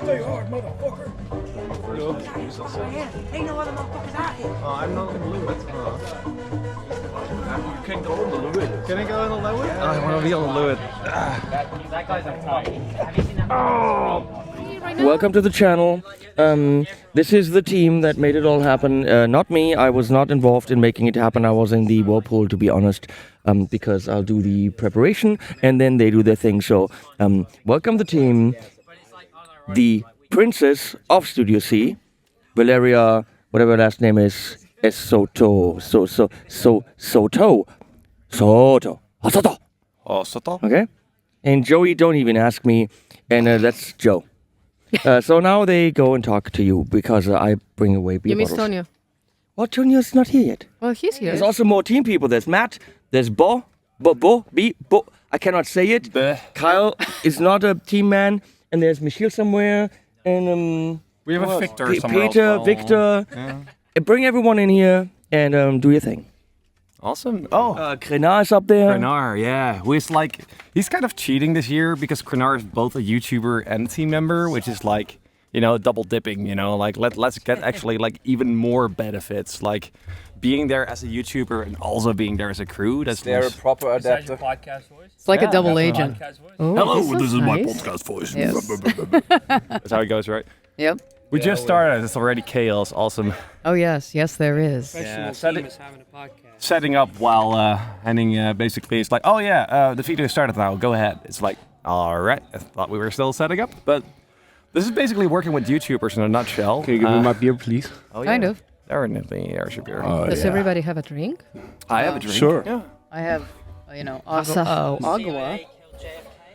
Stay hard, motherfucker. Ain't no other motherfuckers out here. I'm not in the limit. You can go on the Louis. Can I go on the limit? I want to be on the Louis. That guy's on top. Have you seen that? Welcome to the channel. This is the team that made it all happen. Not me. I was not involved in making it happen. I was in the whirlpool, to be honest, because I'll do the preparation and then they do their thing. So, welcome the team. The Princess of Studio C, Valeria, whatever her last name is Soto. Soto. Okay? And Joey, don't even ask me. And that's Joe. So now they go and talk to you because I bring away beer You miss bottles. Tonio. Well, Tonio's not here yet. Well, he's here. There's also more team people. There's Matt. There's Bo. I cannot say it. Bo. Kyle is not a team man. And there's Michiel somewhere. And We have a Victor somewhere Peter, else. Victor. Yeah. Bring everyone in here and do your thing. Awesome. Oh, Krenar is up there. Krenar, yeah. Who is like, he's kind of cheating this year because Krenar is both a YouTuber and a team member, which is like, you know, double dipping, you know, like let's get actually like even more benefits, like being there as a YouTuber and also being there as a crew. That's They're a nice. proper adapter. It's like Yeah, a double that's agent. Oh, Hello, sounds this is my nice. podcast voice. Yes. That's how it goes, right? Yep. We just started. It's already chaos. Awesome. Oh, yes. Yes, there is. Yeah, setting up while Henning basically is like, oh yeah, the video started now, go ahead. It's like, all right, I thought we were still setting up, but this is basically working with YouTubers in a nutshell. Can you give me my beer, please? Oh, yeah. Kind of. Definitely, there's your beer. Does everybody have a drink? I have a drink. Sure. Yeah. I have,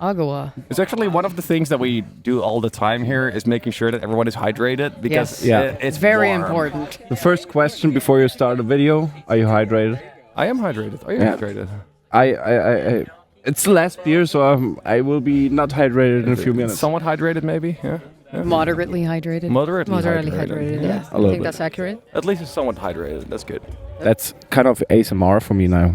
Agua. It's actually one of the things that we do all the time here is making sure that everyone is hydrated because Yes. Yeah. it's very warm. important. The first question before you start the video: are you hydrated? I am hydrated. Are you Yeah. hydrated? I it's the last beer, so I will be not hydrated in a few minutes. Somewhat hydrated, maybe. Yeah. Moderately hydrated. Moderately hydrated, yeah. A I little think bit. that's accurate. At least it's somewhat hydrated. That's good. That's kind of ASMR for me now.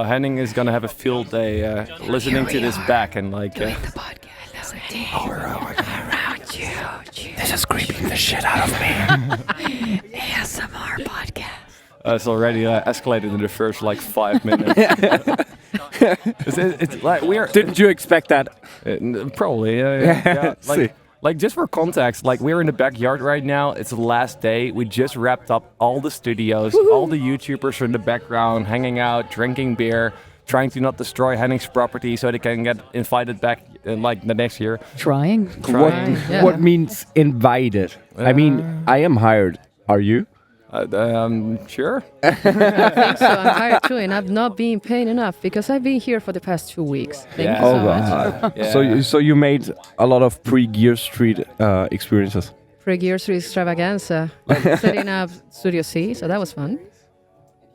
Henning is gonna have a field day listening to this back and like. This is creeping the shit out of me. ASMR podcast. It's already escalated in the first like 5 minutes. it's like we're Didn't you expect that? probably yeah. See. Like just for context, like we're in the backyard right now. It's the last day. We just wrapped up all the studios. All the YouTubers are in the background, hanging out, drinking beer, trying to not destroy Henning's property so they can get invited back in like the next year. Trying. Yeah. What means invited? I mean, I am hired. Are you? Sure. I think so. I'm hired too, and I've not been paid enough because I've been here for the past 2 weeks. Thank you so much. Yeah. So you made a lot of pre-Gear Street experiences. Pre-Gear Street extravaganza, setting up Studio C, so that was fun.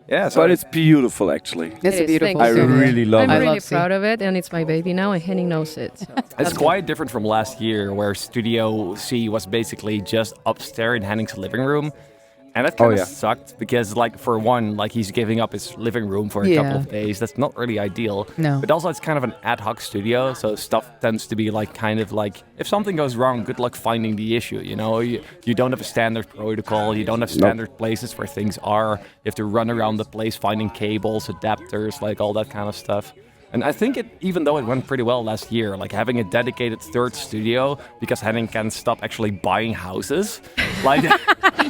Yeah, so But it's beautiful, actually. It's It a is, beautiful thank I you. studio. really love I'm it. really love C. proud of it, and it's my baby now, and Henning knows it. So. it's quite different from last year where Studio C was basically just upstairs in Henning's living room. And that kind of yeah. sucked because, like, for one, like he's giving up his living room for a couple of days. That's not really ideal. No. But also, it's kind of an ad hoc studio, so stuff tends to be like kind of like if something goes wrong, good luck finding the issue. You know, you don't have a standard protocol. You don't have standard places where things are. You have to run around the place finding cables, adapters, like all that kind of stuff. And I think even though it went pretty well last year, like having a dedicated third studio because Henning can't stop actually buying houses, like.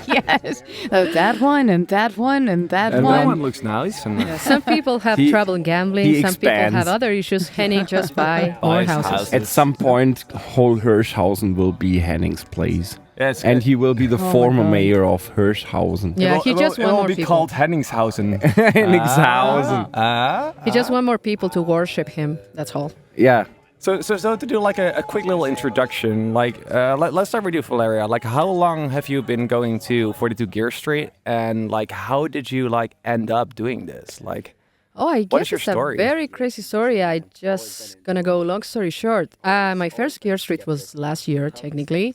Yes. That one and that one and that And one. that one looks nice. And Some people have trouble gambling. he Some people expands. have other issues. Henning just buy more Buys houses. houses. At some point, whole Hirschhausen will be Henning's place. Yeah, it's And good. he will be the my former God. mayor of Hirschhausen. Yeah, he just it want will more be people. called Henningshausen. Henningshausen. He just want more people to worship him. That's all. Yeah. So to do like a quick little introduction, like let's start with you, Valeria. Like, how long have you been going to 42 Gear Street, and like, how did you like end up doing this? Like, Oh, I What guess is your it's story? a very crazy story. I just gonna go long story short. My first Gear Street was last year, technically.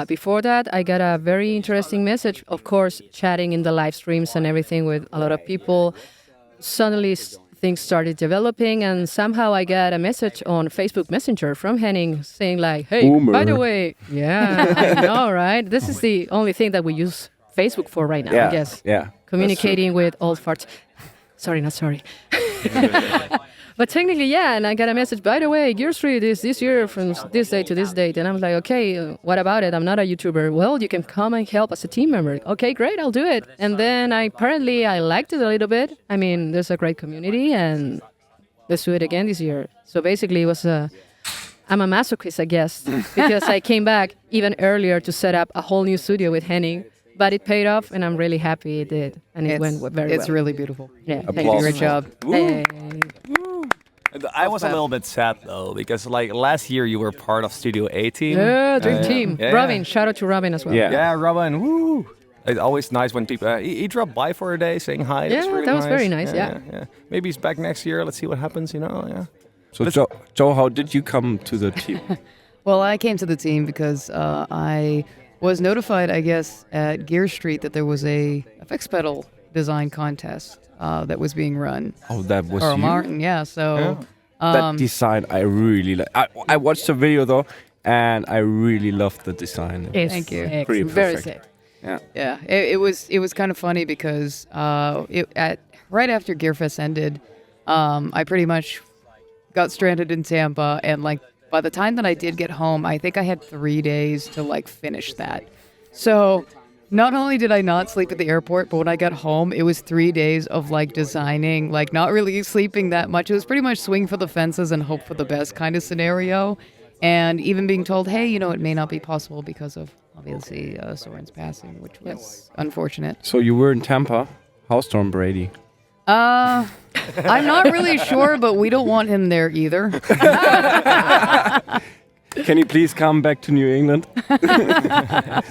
Before that, I got a very interesting message. Of course, chatting in the live streams and everything with a lot of people. Suddenly things started developing, and somehow I got a message on Facebook Messenger from Henning saying like, "Hey, Boomer. by the way, yeah, I know, right? This is the only thing that we use Facebook for right now, I guess. Yeah. Communicating with old farts. Sorry, not sorry. But technically, yeah, and I got a message, by the way, Gear Street is this year from this date to this date. And I'm like, okay, what about it? I'm not a YouTuber. Well, you can come and help as a team member. Okay, great, I'll do it. And then I liked it a little bit. I mean, there's a great community, and let's do it again this year. So basically, it was I'm a masochist, I guess, because I came back even earlier to set up a whole new studio with Henning. But it paid off, and I'm really happy it did. And it went very well. It's really beautiful. Yeah, Thank you. Great job. Hey. I was a little bit sad though, because like last year you were part of Studio A team. Yeah, dream team. Yeah. Robin, shout out to Robin as well. Yeah. Yeah, Robin. Woo! It's always nice when people he dropped by for a day saying hi. Yeah, That's really that was very nice, yeah. Maybe he's back next year. Let's see what happens. Yeah. So Joe, how did you come to the team? Well, I came to the team because I was notified, I guess, at Gear Street that there was a effects pedal design contest that was being run. Oh, that was Or you? Martin, yeah. So That design I really like. I watched the video though, and I really loved the design. Yes. Thank you. Pretty Very perfect. sick. Yeah, it was kind of funny because right after Gearfest ended, I pretty much got stranded in Tampa, and like by the time that I did get home, I think I had 3 days to like finish that. So not only did I not sleep at the airport, but when I got home, it was 3 days of like designing, like not really sleeping that much. It was pretty much swing for the fences and hope for the best kind of scenario. And even being told, hey, you know, it may not be possible because of obviously Soren's passing, which was unfortunate. So you were in Tampa. How's Tom Brady? I'm not really sure, but we don't want him there either. Can you please come back to New England?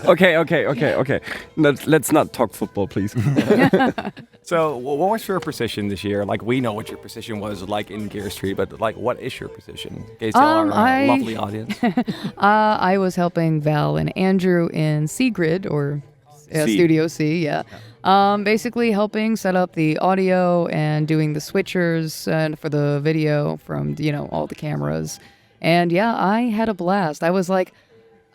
Okay. Let's not talk football, please. So, what was your position this year? Like, we know what your position was like in Gear Street, but like, what is your position? In case tell our lovely audience. I was helping Val and Andrew in C-Grid, or Studio C, yeah. Basically helping set up the audio and doing the switchers and for the video from, you know, all the cameras. And yeah, I had a blast. I was like,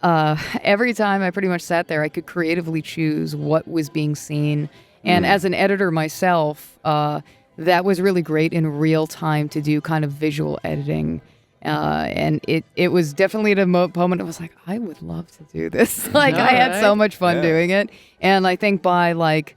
every time I pretty much sat there, I could creatively choose what was being seen. And as an editor myself, that was really great in real time to do kind of visual editing. And it was definitely at a moment I was like, I would love to do this. Like, I had so much fun doing it. And I think by like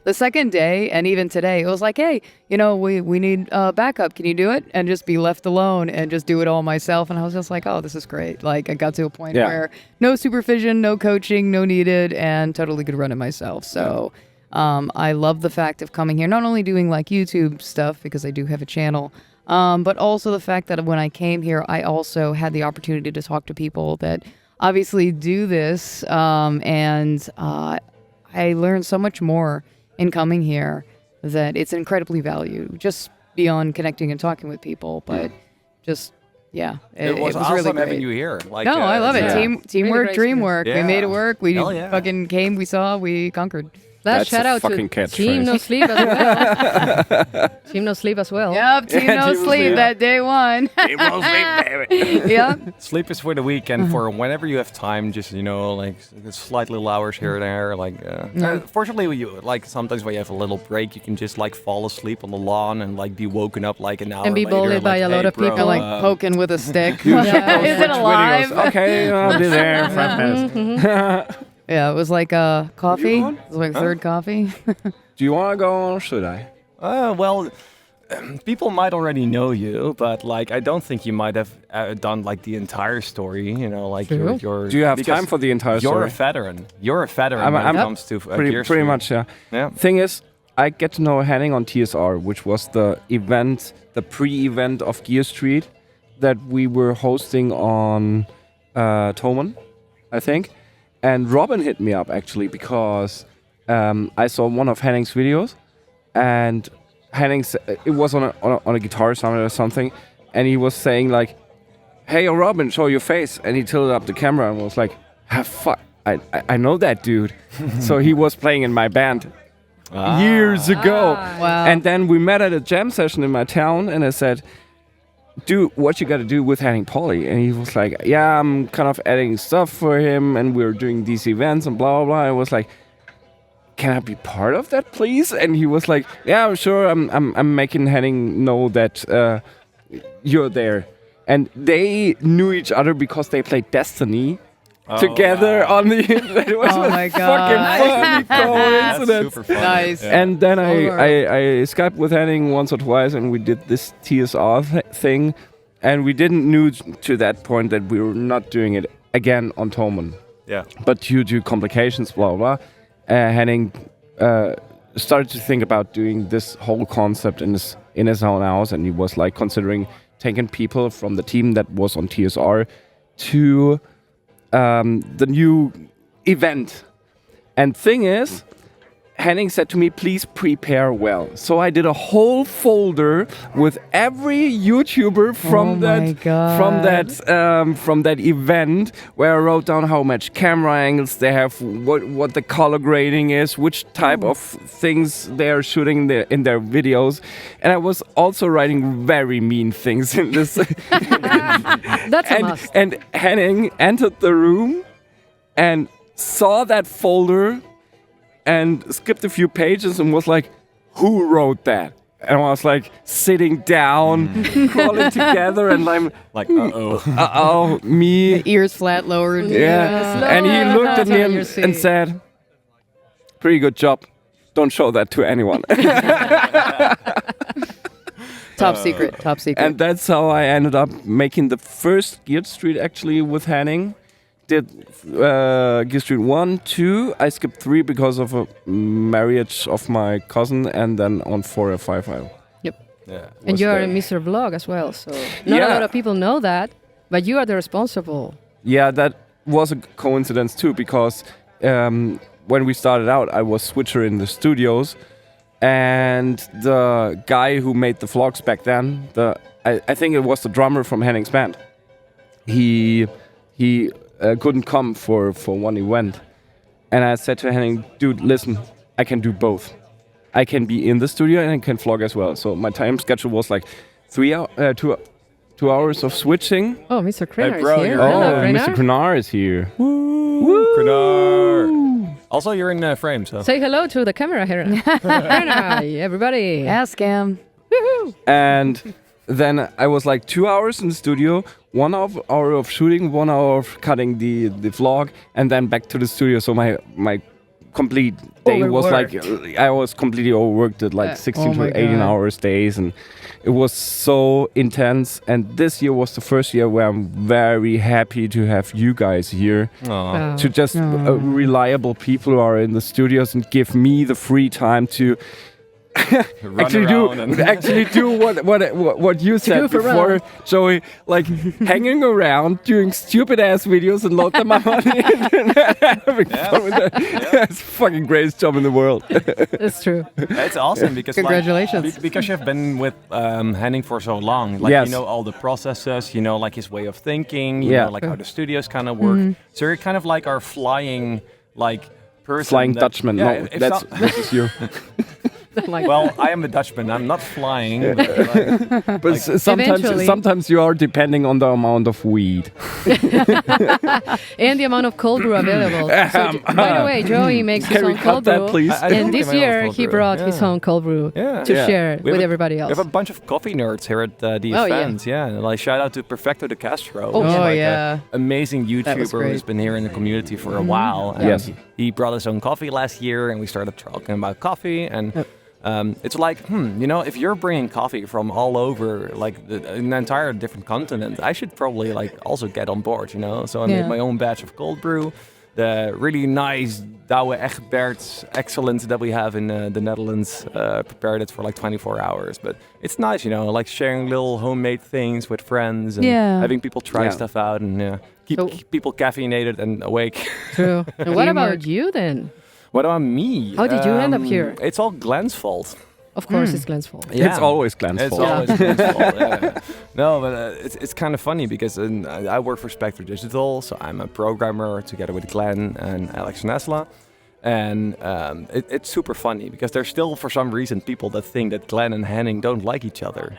the second day, and even today, it was like, hey, you know, we need backup. Can you do it? And just be left alone and just do it all myself. And I was just like, oh, this is great. Like, I got to a point where no supervision, no coaching, no needed, and totally could run it myself. So I love the fact of coming here, not only doing like YouTube stuff, because I do have a channel, but also the fact that when I came here, I also had the opportunity to talk to people that obviously do this. And I learned so much more in coming here that it's incredibly valued, just beyond connecting and talking with people, but just, yeah, it was really awesome great. having you here. Like, No, I love it. Teamwork, great dreamwork. experience. We made it Yeah. work. We Hell yeah. fucking came, we saw, we conquered. Last That's shout a out fucking to catchphrase. Team No Sleep as well. Team No Sleep as well. Yep, Team No Team Sleep Sleep. that day one. Yep. Sleep is for the week, and for whenever you have time, just, you know, like slight little hours here and there. Like, fortunately, like sometimes when you have a little break, you can just like fall asleep on the lawn and like be woken up like an hour And be later, bullied by like, a lot "Hey, of bro, people, Like poking with a stick. Is it Switch alive? videos. Okay, I'll be there. Fast. Yeah, it was like coffee. want? It was like third coffee. Do you want to go or should I? Well, people might already know you, but like I don't think you might have done like the entire story. You know, like your. Do you have because time for the entire You're story? a veteran. You're a veteran I'm- when I'm it comes to Pretty Gear Street. much, yeah. Yeah. Thing is, I get to know Henning on TSR, which was the event, the pre-event of Gear Street that we were hosting on Toman, I think. And Robin hit me up actually because I saw one of Henning's videos, and Henning's it was on a guitar summit or something, and he was saying like, "Hey, Robin, show your face," and he tilted up the camera and was like, "Fuck, I know that dude." So he was playing in my band. years ago. Wow. And then we met at a jam session in my town, and I said, "Do what you got to do with Henning Pauly." And he was like, "Yeah, I'm kind of adding stuff for him, and we're doing these events and blah blah blah." I was like, "Can I be part of that, please?" And he was like, "Yeah, sure. I'm making Henning know that you're there." And they knew each other because they played Destiny together on the internet. It was Oh a my fucking funny That's coincidence. super fun. Nice. Yeah. And then Over. I Skyped with Henning once or twice, and we did this TSR thing, and we didn't know to that point that we were not doing it again on Toman. Yeah. But due to complications, blah blah, Henning started to think about doing this whole concept in his own house, and he was like considering taking people from the team that was on TSR to the new event. And thing is, Henning said to me, "Please prepare well." So I did a whole folder with every YouTuber from that event, where I wrote down how much camera angles they have, what the color grading is, which type of things they are shooting in their videos, and I was also writing very mean things in this. That's a must. And Henning entered the room and saw that folder and skipped a few pages and was like, "Who wrote that?" And I was like sitting down, crawling together, and I'm Like, uh-oh. uh-oh, me. Ears flat lowered. Yeah. And he looked at me That's what and you're said, "Pretty good job. Don't show that to anyone." Top secret. Top secret. And that's how I ended up making the first Geared Street actually with Henning. Did Geared Street 1, 2. I skipped 3 because of a marriage of my cousin, and then on 4 or 5 I Yep. Yeah. And was you are there. Mr. Vlog as well, so not a Yeah. lot of people know that, but you are the responsible. Yeah, that was a coincidence too, because when we started out, I was switcher in the studios, and the guy who made the vlogs back then, I think it was the drummer from Henning's band. He couldn't come for one event, and I said to Henning, "Dude, listen, I can do both. I can be in the studio and I can vlog as well." So my time schedule was like 2 hours of switching. Oh, Mr. Krenar bro, is here. you're- Hello, Oh, Krenar. Mr. Krenar is here. Krenar. Also, you're in frame, so. Say hello to the camera here. Krenar, everybody. Ask him. And then I was like 2 hours in the studio, 1 hour of shooting, 1 hour of cutting the vlog, and then back to the studio. So my complete day was like, I was completely overworked at like 16 Oh my to 18 God. hours days, and it was so intense. And this year was the first year where I'm very happy to have you guys here, Aw. to just reliable people who are in the studios and give me the free time to Run actually around do what you said goof before, around. Joey, like hanging around doing stupid ass videos and load them up on the internet, having fun with that. That's the fucking greatest job in the world. It's true. It's awesome because Congratulations. because you've been with Henning for so long. Like Yes. you know all the processes, you know like his way of thinking, you Yeah. know like how the studios kind of work. So you're kind of like our flying like person. Flying that- Dutchman. Yeah, No, if that's some- this is you. Like, well, I am a Dutchman. I'm not flying. But like, But Eventually. sometimes you are depending on the amount of weed. and the amount of cold brew available. So, by the way, Joey makes his Can we own cut cold brew. that, please? I do And this make my own year cold he brew. brought his Yeah. own cold brew Yeah. to Yeah. share We with have a- everybody We else. have a bunch of coffee nerds here at the Oh, yeah. events. Yeah. Like shout out to Perfecto de Castro. Oh, who's yeah. like yeah. a amazing was YouTuber great. who's been here in the community for a while. And Yes. he brought his own coffee last year, and we started talking about coffee. And it's like, you know, if you're bringing coffee from all over, like an entire different continent, I should probably like also get on board, you know. So I Yeah. made my own batch of cold brew. The really nice Douwe Egberts excellence that we have in the Netherlands, prepared it for like 24 hours. But it's nice, you know, like sharing little homemade things with friends and Yeah. having people try Yeah. stuff out and keep So- people caffeinated and awake. True. And what about Teamwork. you then? What about me? How did you end up here? It's all Glenn's fault. Of course, it's Glenn's fault. Yeah. It's always Glenn's It's fault. always Glenn's fault. Yeah. No, but it's kind of funny because I work for Spectre Digital, so I'm a programmer together with Glenn and Alex Nesla. And it's super funny because there's still, for some reason, people that think that Glenn and Henning don't like each other.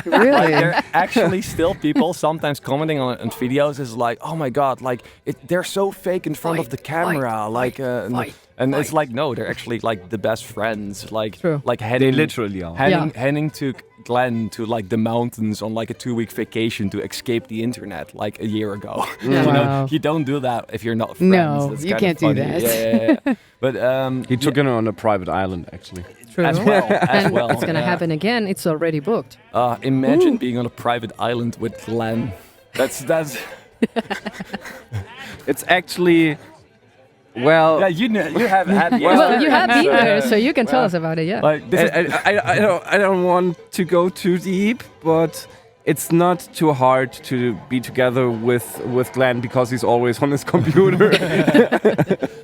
Really? Like, there are actually still people sometimes commenting on videos is like, oh my god, like they're so fake in front of the camera, and it's like, no, they're actually like the best friends. Like, True. like Henning, They literally are. Henning took Glenn to like the mountains on like a 2-week vacation to escape the internet like a year ago. You know, Wow. you don't do that if you're not friends. No, That's you kind can't of do funny. that. Yeah. But He took it on a private island, actually. True. as well, And it's gonna happen again. It's already booked. Imagine being on a private island with Glenn. That's It's actually, well, yeah. You have had the Well, you have been experience, there, so you can tell us about it. Yeah. Like this is, I don't want to go too deep, but it's not too hard to be together with Glenn because he's always on his computer.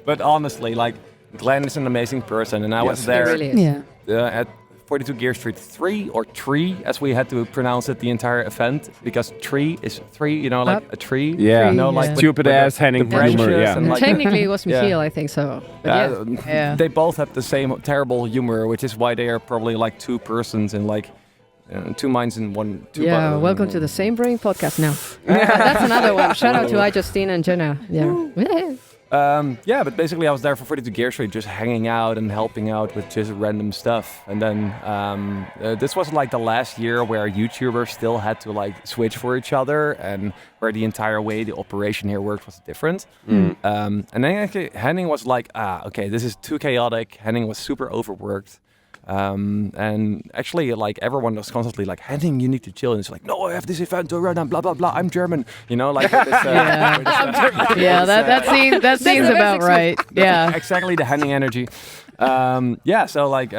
but honestly, like Glenn is an amazing person, and I was It there really is. Yeah. at 42 Gear Street 3 or Tree, as we had to pronounce it the entire event, because tree is 3, you know, like Up. a tree. Yeah. You know, like Yeah. with- Stupid with ass the Henning branches humor, yeah. and like, Technically, it was Yeah. Michiel, I think so. But yeah. Yeah. They both have the same terrible humor, which is why they are probably like two persons in like 2 minds in one. Yeah, welcome to the Same Brain podcast now. That's another one. Shout out to Justine and Jenna. Yeah. Yeah, but basically I was there for 42 Gear Street just hanging out and helping out with just random stuff. And then this was like the last year where YouTubers still had to like switch for each other, and where the entire way the operation here worked was different. And then actually Henning was like, okay, this is too chaotic. Henning was super overworked. And actually, like everyone was constantly like, Henning, you need to chill. And it's like, no, I have this event to run and blah blah blah. I'm German, you know, like with this, Yeah, that seems about right. Yeah. exactly the Henning energy. Yeah, so like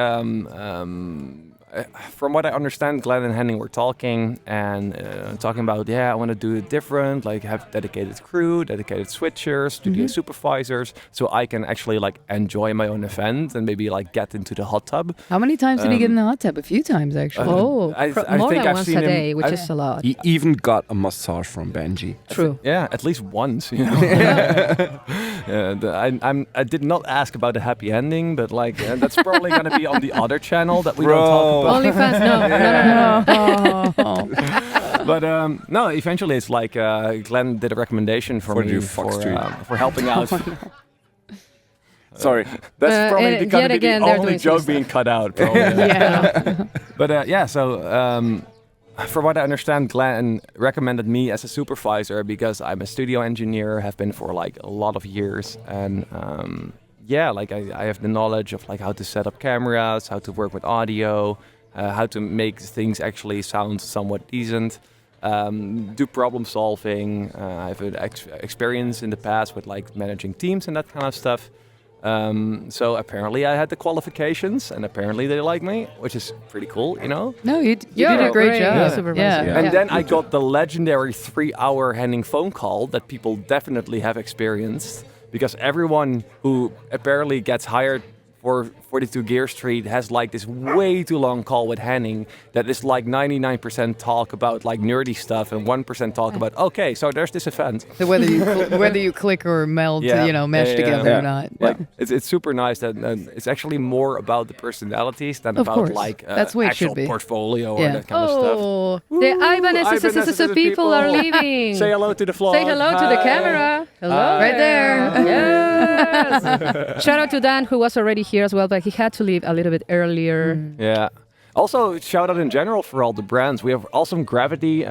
from what I understand, Glenn and Henning were talking about, I want to do it different, like have dedicated crew, dedicated switchers, studio supervisors, so I can actually like enjoy my own event and maybe like get into the hot tub. How many times did he get in the hot tub? A few times, actually. Oh, I more think than I've once seen a him- day, which I- is a lot. He even got a massage from Benji. True. Yeah, at least once. You know? I did not ask about the happy ending, but like that's probably gonna be on the other channel that we don't talk about. OnlyFans, no. But no, eventually it's like Glenn did a recommendation for me the Fox Street. for helping out. Sorry. That's probably yet gonna be again, the they're only doing joke some being cut out. Probably. Yeah. But so from what I understand, Glenn recommended me as a supervisor because I'm a studio engineer, have been for like a lot of years, and like I have the knowledge of like how to set up cameras, how to work with audio, how to make things actually sound somewhat decent, do problem solving. I have an experience in the past with like managing teams and that kind of stuff. So apparently I had the qualifications, and apparently they like me, which is pretty cool, you know. No, you You're did a great job. supervisor. Yeah. And then I got the legendary 3-hour Henning phone call that people definitely have experienced, because everyone who apparently gets hired for 42 Gear Street has like this way too long call with Henning that is like 99% talk about like nerdy stuff and 1% talk about, okay, so there's this event. So whether you click or meld, Yeah. mesh Yeah, together yeah. or not. Like it's super nice that it's actually more about the personalities than Of about course. like That's the way it actual should be. portfolio or Yeah. that kind of stuff. Oh, the Ivan people are leaving. Say hello to the vlog. Say hello to the Hi. camera. Hello. Right there. Yes. Shout out to Dan, who was already here as well, but he had to leave a little bit earlier. Yeah. Also, shout out in general for all the brands. We have awesome Gravity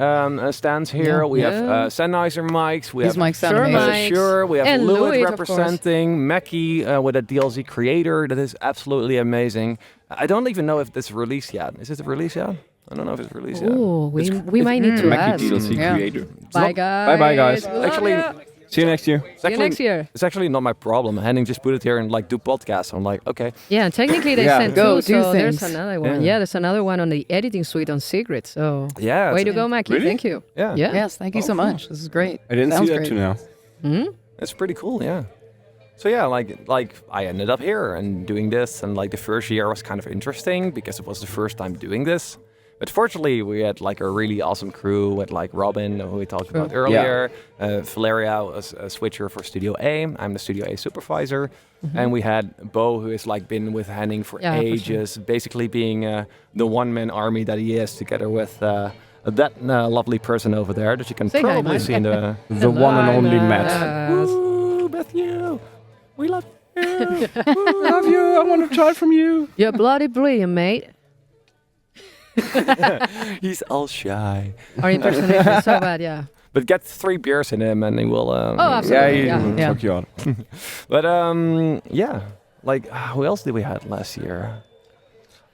stands here. Yeah. We have Yeah. Sennheiser mics. We These have mics sound Sure amazing. mics. Sure. We have And Louis Louis, of course. representing Mackie with a DLZ Creator. That is absolutely amazing. I don't even know if this is released yet. Is it released yet? I don't know if it's released yet. Oh, we might need to Mackie ask. DLZ Yeah. Creator. Bye, guys. Bye-bye, guys. We love Actually, ya. See you next year. See you next year. It's actually not my problem. Henning just put it here and like do podcasts. I'm like, okay. Yeah, and technically they Yeah. sent Go, two, do so there's things. another one. Yeah. Yeah, there's another one on the editing suite on Secret. So Yeah. way it's- to go, Mackie. Really? Thank you. Yeah. Yeah. Yes, thank you so much. This is great. I didn't Sounds see that great. till now. It's pretty cool, yeah. So yeah, like I ended up here and doing this, and like the first year was kind of interesting because it was the first time doing this. But fortunately, we had like a really awesome crew with like Robin, who we talked about earlier. Valeria was a switcher for Studio A. I'm the Studio A supervisor. And we had Bo, who has like been with Henning for ages, basically being the one-man army that he is, together with that lovely person over there that you can probably see in the one and only Matt. Woo, Matthew, we love you. Love you. I want to try from you. You're bloody brilliant, mate. He's all shy. Our impersonation is so bad, yeah. But get 3 beers in him and he will... absolutely. Yeah, fuck you on. But like, who else did we have last year?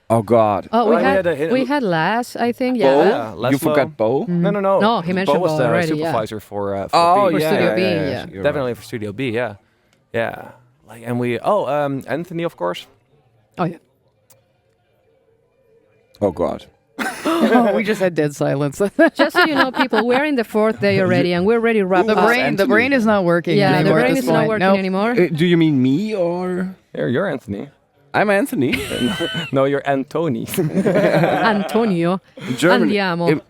Oh God. Oh, we had Laz, I think. Yeah. Bo? You forgot Bo? No. No, he mentioned Bo was the already, supervisor for B. For Studio B, yeah. Definitely for Studio B, yeah. Yeah. Like, and we... Anthony, of course. Oh, yeah. Oh God. We just had dead silence. Just so you know, people, we're in the 4th day already, and we're ready to wrap up. The brain is not working Yeah, anymore. the brain at this is not point. working Nope. anymore. Do you mean me or? You're Anthony. I'm Anthony. No, you're Antoni. Antonio. German. Andiamo.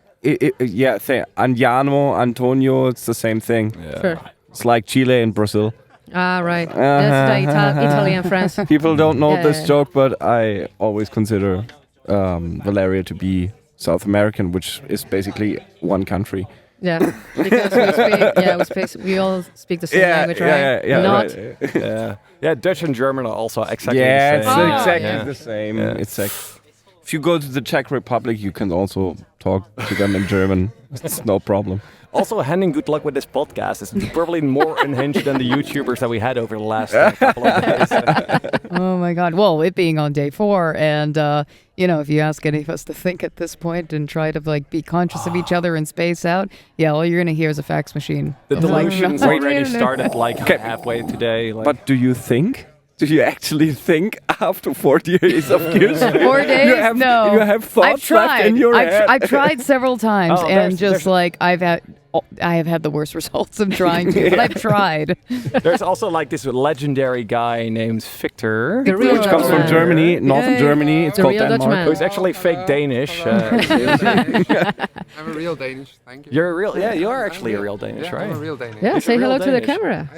Yeah, say Andiamo, Antonio. It's the same thing. Yeah. Sure. It's like Chile and Brazil. Ah, right. That's the Italian France. People don't know this Yeah. joke, but I always consider Valeria to be South American, which is basically one country. Yeah, because we all speak the same language, right? Not. Right. Yeah, Dutch and German are also exactly Yeah, the it's same. exactly the same. Yeah. It's like if you go to the Czech Republic, you can also talk to them in German. It's no problem. Also, Henning, good luck with this podcast. It's probably more unhinged than the YouTubers that we had over the last couple of days. Oh my God. Well, it being on day 4, and if you ask any of us to think at this point and try to like be conscious of each other and space out, all you're gonna hear is a fax machine. The Of, like, delusions already started like halfway today. Like, But do you think? Do you actually think after 40 years of Gears? 4 days? No. You have thoughts I've tried. left in your head? I've tried several times, Oh, and there's- I have had the worst results of trying to, but I've tried. there's also like this legendary guy named Victor, The real Which comes from Dutchman. Germany, northern Germany. It's The called real Denmark. Dutchman. who's actually fake Danish. I'm a real Danish, thank you. You're a real, you are actually a real Danish, Yeah, right? I'm a real Danish. Yeah, say real hello to the Danish. camera.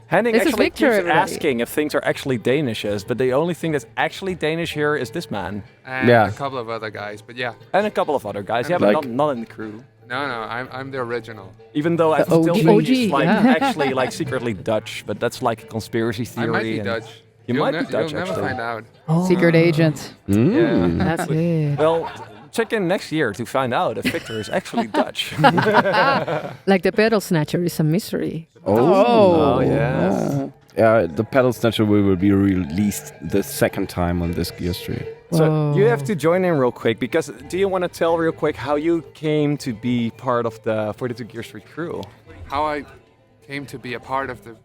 Henning This is actually Victor, keeps everybody. asking if things are actually Danishes, but the only thing that's actually Danish here is this man And Yeah. a couple of other guys, but yeah. and a couple of other guys. Yeah, but Like- not in the crew. No, I'm the original. Even though I The still OG. think he's like yeah. actually like secretly Dutch, but that's like a conspiracy I theory. might be and- Dutch. You might be Dutch, You'll never actually. find out. Secret agent. Yeah. That's it. Well, check in next year to find out if Victor is actually Dutch. Like the pedal snatcher is a mystery. Oh, yes. The Pedal Snatcher will be released the second time on this Gear Street. So you have to join in real quick, because do you want to tell real quick how you came to be part of the 42 Gear Street crew? How I came to be a part of the...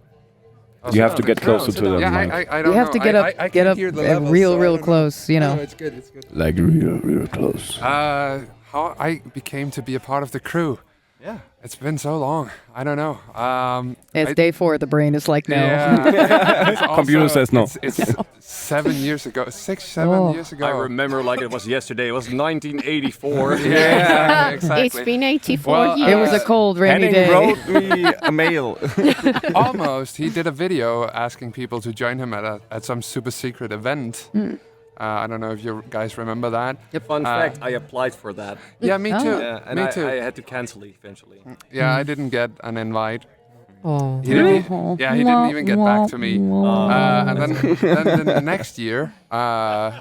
You have to get closer to them. Yeah, Mike. I don't You know. have to get up, I get can't up hear the levels, real, so I real don't know. close. You know. No, it's good, it's good. Like real close. How I became to be a part of the crew. Yeah. It's been so long. I don't know. It's day 4. The brain is like, no. Yeah. It's Computer also- says no. It's 7 years ago. 6-7 years ago. I remember like it was yesterday. It was 1984. Yeah, exactly. been 84 Well, It was a cold, rainy Henning day. wrote me a mail. Almost. He did a video asking people to join him at some super secret event. I don't know if you guys remember that. Fun fact, I applied for that. Yeah, me too. Yeah, and me too. I had to cancel it eventually. Yeah, I didn't get an invite. Oh. He didn't, he didn't even get back to me. And then the next year,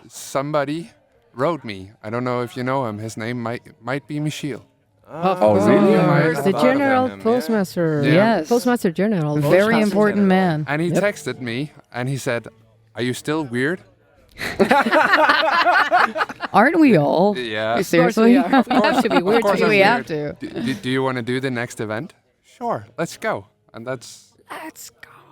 somebody wrote me. I don't know if you know him. His name might be Michiel. Oh, really? You might It's the have heard of General him, yeah. Postmaster. Yeah. Yes. Postmaster General. Very important man. And he texted me and he said, "Are you still weird?" Aren't we all? Yeah. Seriously? We have to be weird course to I'm we you. have to. Do you want to do the next event? Sure, let's go. And that's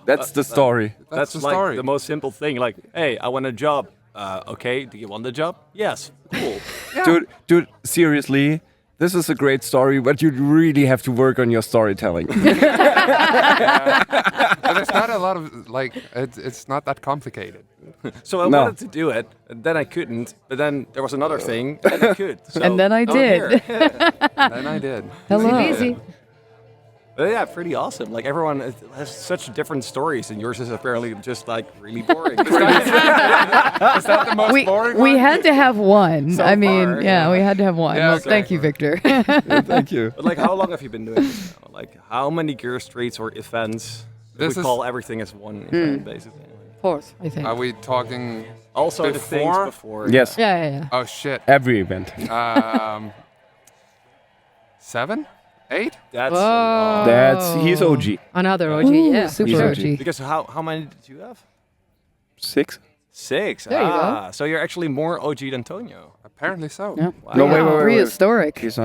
That's the story. that's the like story. the most simple thing. Like, hey, I want a job. Okay, do you want the job? Yes. Cool. Dude, seriously, this is a great story, but you really have to work on your storytelling. But it's not a lot of like. It's not that complicated. So I wanted to do it, and then I couldn't. But then there was another thing, and I could. So And then I I'm did. here. And I did. Hello. Easy. But yeah, pretty awesome. Like everyone has such different stories, and yours is apparently just like really boring. Is that the most boring We one? had to have one. So I mean, far, yeah, yeah. we had to have one. Yeah, Well, so thank you, far. Victor. Thank you. But like, how long have you been doing this now? Like, how many gear streets or events? This We is- call everything as one event, basically. Fourth, I think. Are we talking? Also, the things Before? before. Yes, Yeah. Oh shit. every event. 7, 8. That's That's he's OG. Another OG, Ooh, yeah. super He's OG. OG. because how many did you have? 6. 6. There you go. So you're actually more OG than Tonio. Apparently so. Yeah. Wow. No, wait. Prehistoric. He's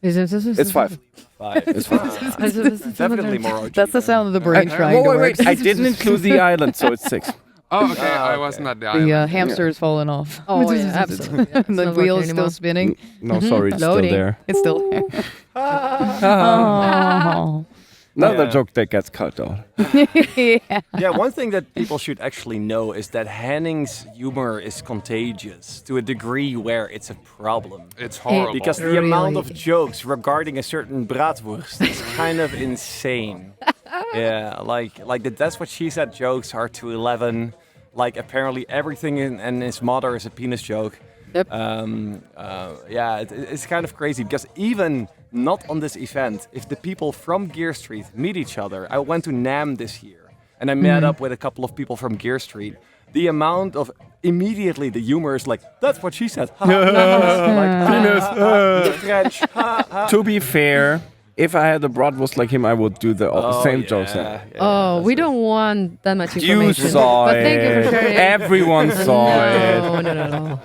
It's It's 5. 5. It's 5. Definitely more OG. That's the sound of the brain trying Wait, to wait, work. wait. I didn't include the island, so it's 6. Oh, okay. I okay. wasn't at the The island. hamster is falling off. Oh, yeah, absolutely. Yeah, it's the not wheel working is still anymore. spinning. No, sorry, it's Loading. still there. It's still there. Oh. Another Yeah. joke that gets cut out. Yeah. Yeah, one thing that people should actually know is that Henning's humor is contagious to a degree where it's a problem. It's horrible. Because the Really? amount of jokes regarding a certain bratwurst is kind of insane. Yeah, like that's what she said jokes are to 11. Like apparently everything in his mother is a penis joke. Yep. Yeah, it's kind of crazy because even not on this event, if the people from Gear Street meet each other, I went to NAMM this year and I met up with a couple of people from Gear Street. The amount of immediately the humor is like, that's what she said. French. To be fair, if I had a bratwurst like him, I would do the same jokes. Oh, we don't want that much You information. saw but it. thank you for sharing. Everyone saw it. No.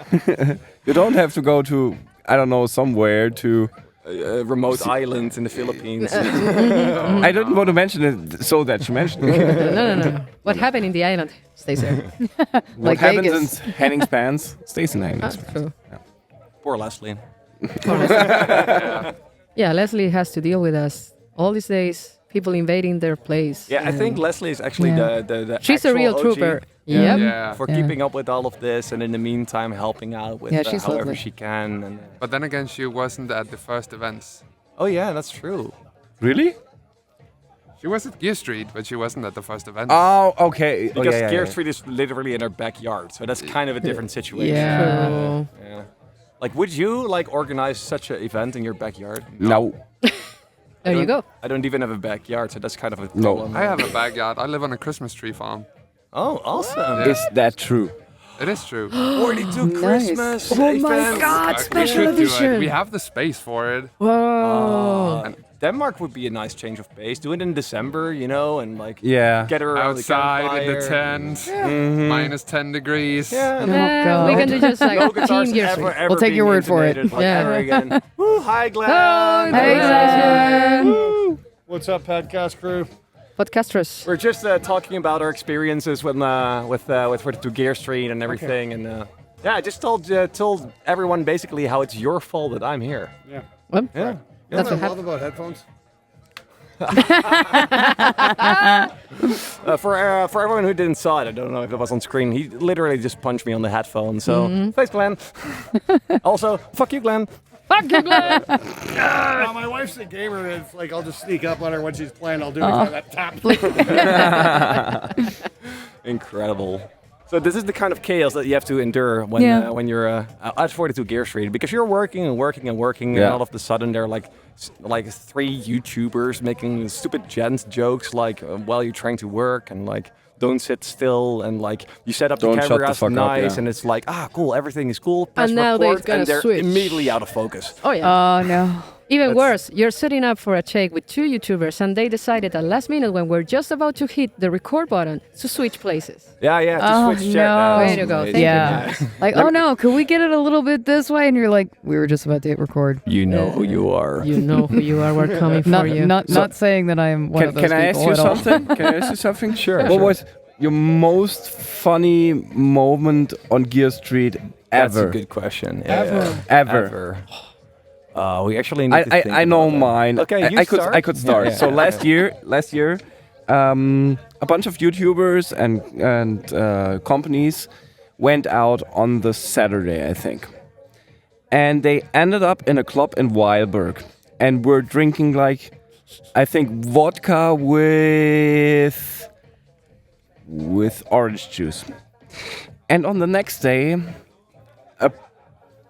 You don't have to go to, I don't know, somewhere to... A remote island in the Philippines. I didn't want to mention it so that you mentioned it. No. What happened in the island stays there. What Like happens Vegas. in Henning's pants stays in Henning's pants. True. Poor Leslie. Yeah, Leslie has to deal with us all these days. People invading their place. Yeah, I think Leslie is actually Yeah. the She's a actual real OG. trooper. Yeah. Yep. Yeah. For Yeah. keeping up with all of this, and in the meantime helping out with Yeah, she's however lovely. she can. And, But then again, she wasn't at the first events. oh yeah, that's true. Really? She was at Gear Street, but she wasn't at the first event. Oh, okay. Because Gear Street is literally in her backyard, so that's kind of a different situation. Yeah. True. Yeah. Like, would you like organize such an event in your backyard? No. There you go. I don't even have a backyard, so that's kind of a No. problem. I have a backyard. I live on a Christmas tree farm. Oh, awesome! Yeah. Is that true? It is true. 42 Nice. Christmas Oh my events. God, We special should do it. edition. We have the space for it. Whoa. And Denmark would be a nice change of pace. Do it in December, you know, and like Yeah. get her around Outside in the campfire. tent, minus 10 degrees. Yeah, God. We can do just like no Team guitars Gear ever, Street. ever We'll take your being word for it. intonated, Like, Yeah. ever again. Woo, hi, Glenn. Oh, Hey, Glenn. What's up, podcast crew? Podcasters. We're just talking about our experiences with 42 Gear Street and everything, and yeah, I just told everyone basically how it's your fault that I'm here. Well, Yeah. that's what I love happened. about headphones. For everyone who didn't saw it, I don't know if it was on screen. He literally just punched me on the headphone. So thanks, Glenn. Also, fuck you, Glenn. Fuck you, Glenn. Now, my wife's a gamer, and it's like I'll just sneak up on her when she's playing. I'll do it from that top. Incredible. So this is the kind of chaos that you have to endure when you're at 42 Gear Street, because you're working and working and working, and Yeah. all of a sudden there are like 3 YouTubers making stupid gent jokes while you're trying to work, and like don't sit still, and like you set up Don't the shut the cameras fuck up, nice, yeah. and it's like cool, everything is cool. Press And now they're record, gonna and they're switch. immediately out of focus. Oh yeah. Oh, no. Even worse, you're setting up for a check with 2 YouTubers, and they decided at last minute when we're just about to hit the record button to switch places. Yeah, to Oh, switch chat. no. Way to go, thank you. Yeah. Like, oh no, could we get it a little bit this way? And you're like, we were just about to hit record. You know who you are. You know who you are. We're coming for Not, you. not saying that I am one of those Can I ask people you at all. something? Can I ask you something? Sure. What was your most funny moment on Gear Street That's ever? a good question. Ever. Ever. We actually need to think I know about that. mine. Okay, you I start. could start. Yeah, So yeah, last year, a bunch of YouTubers and companies went out on the Saturday, I think, and they ended up in a club in Weilburg, and were drinking like, I think, vodka with orange juice. And on the next day,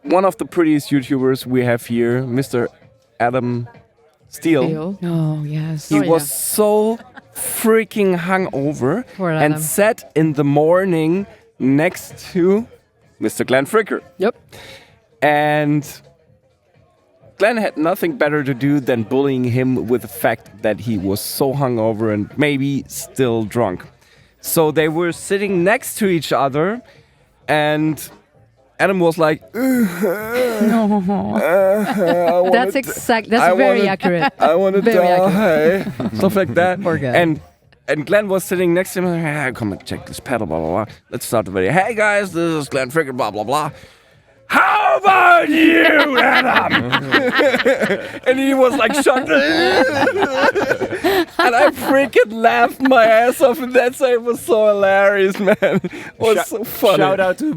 one of the prettiest YouTubers we have here, Mr. Adam Steele, Oh, yes. he Oh, was yeah. so freaking hungover Poor and Adam. sat in the morning next to Mr. Glenn Fricker. Yep. And Glenn had nothing better to do than bullying him with the fact that he was so hungover and maybe still drunk. So they were sitting next to each other, and Adam was like, That's very accurate. I want to Very die. Stuff like that. Poor guy. And Glenn was sitting next to him. Hey, come and check this pedal, blah, blah, blah. Let's start the video. Hey, guys, this is Glenn Fricker, blah, blah, blah. How about you, Adam? And he was like, shut and I freaking laughed my ass off, and that it was so hilarious, man. It was so funny. Shout out to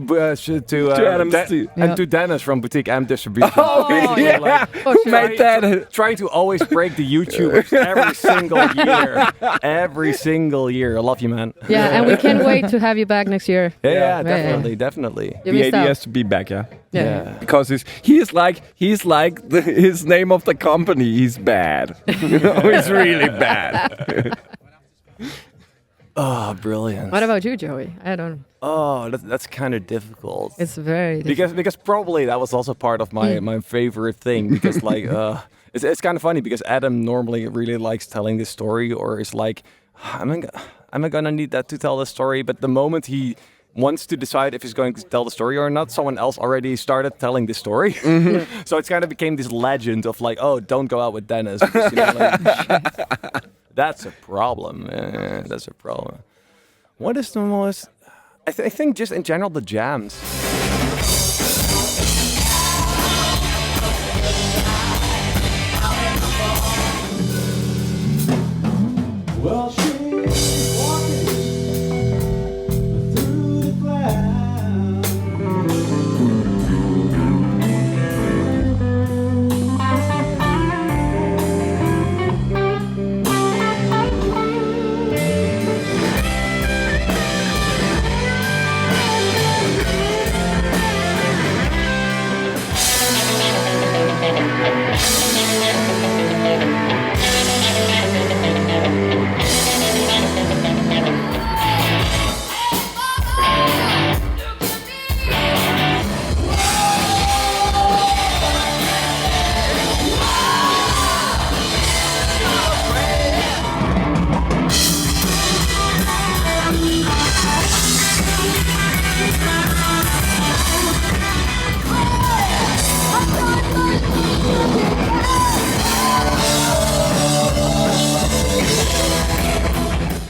Adam Steele. and to Dennis from Boutique Amp Distribution. Oh, yeah. Like, Who made that? trying to always break the YouTubers every single year. Every single year. I love you, man. Yeah, and we can't wait to have you back next year. Yeah, definitely. You The missed idea out. is to be back, yeah. Yeah. Because he's like his name of the company. He's bad. He's really bad. Oh, brilliant. What about you, Joey? I don't know. Oh, that's kind of difficult. It's very difficult. Because probably that was also part of my favorite thing, because like it's kind of funny because Adam normally really likes telling this story, or is like, am I gonna need that to tell the story? But the moment he wants to decide if he's going to tell the story or not, someone else already started telling the story. So it's kind of became this legend of like, oh, don't go out with Dennis, because, you know, like, that's a problem. That's a problem. What is the most? I think just in general the jams. Well, she's walking through the clouds.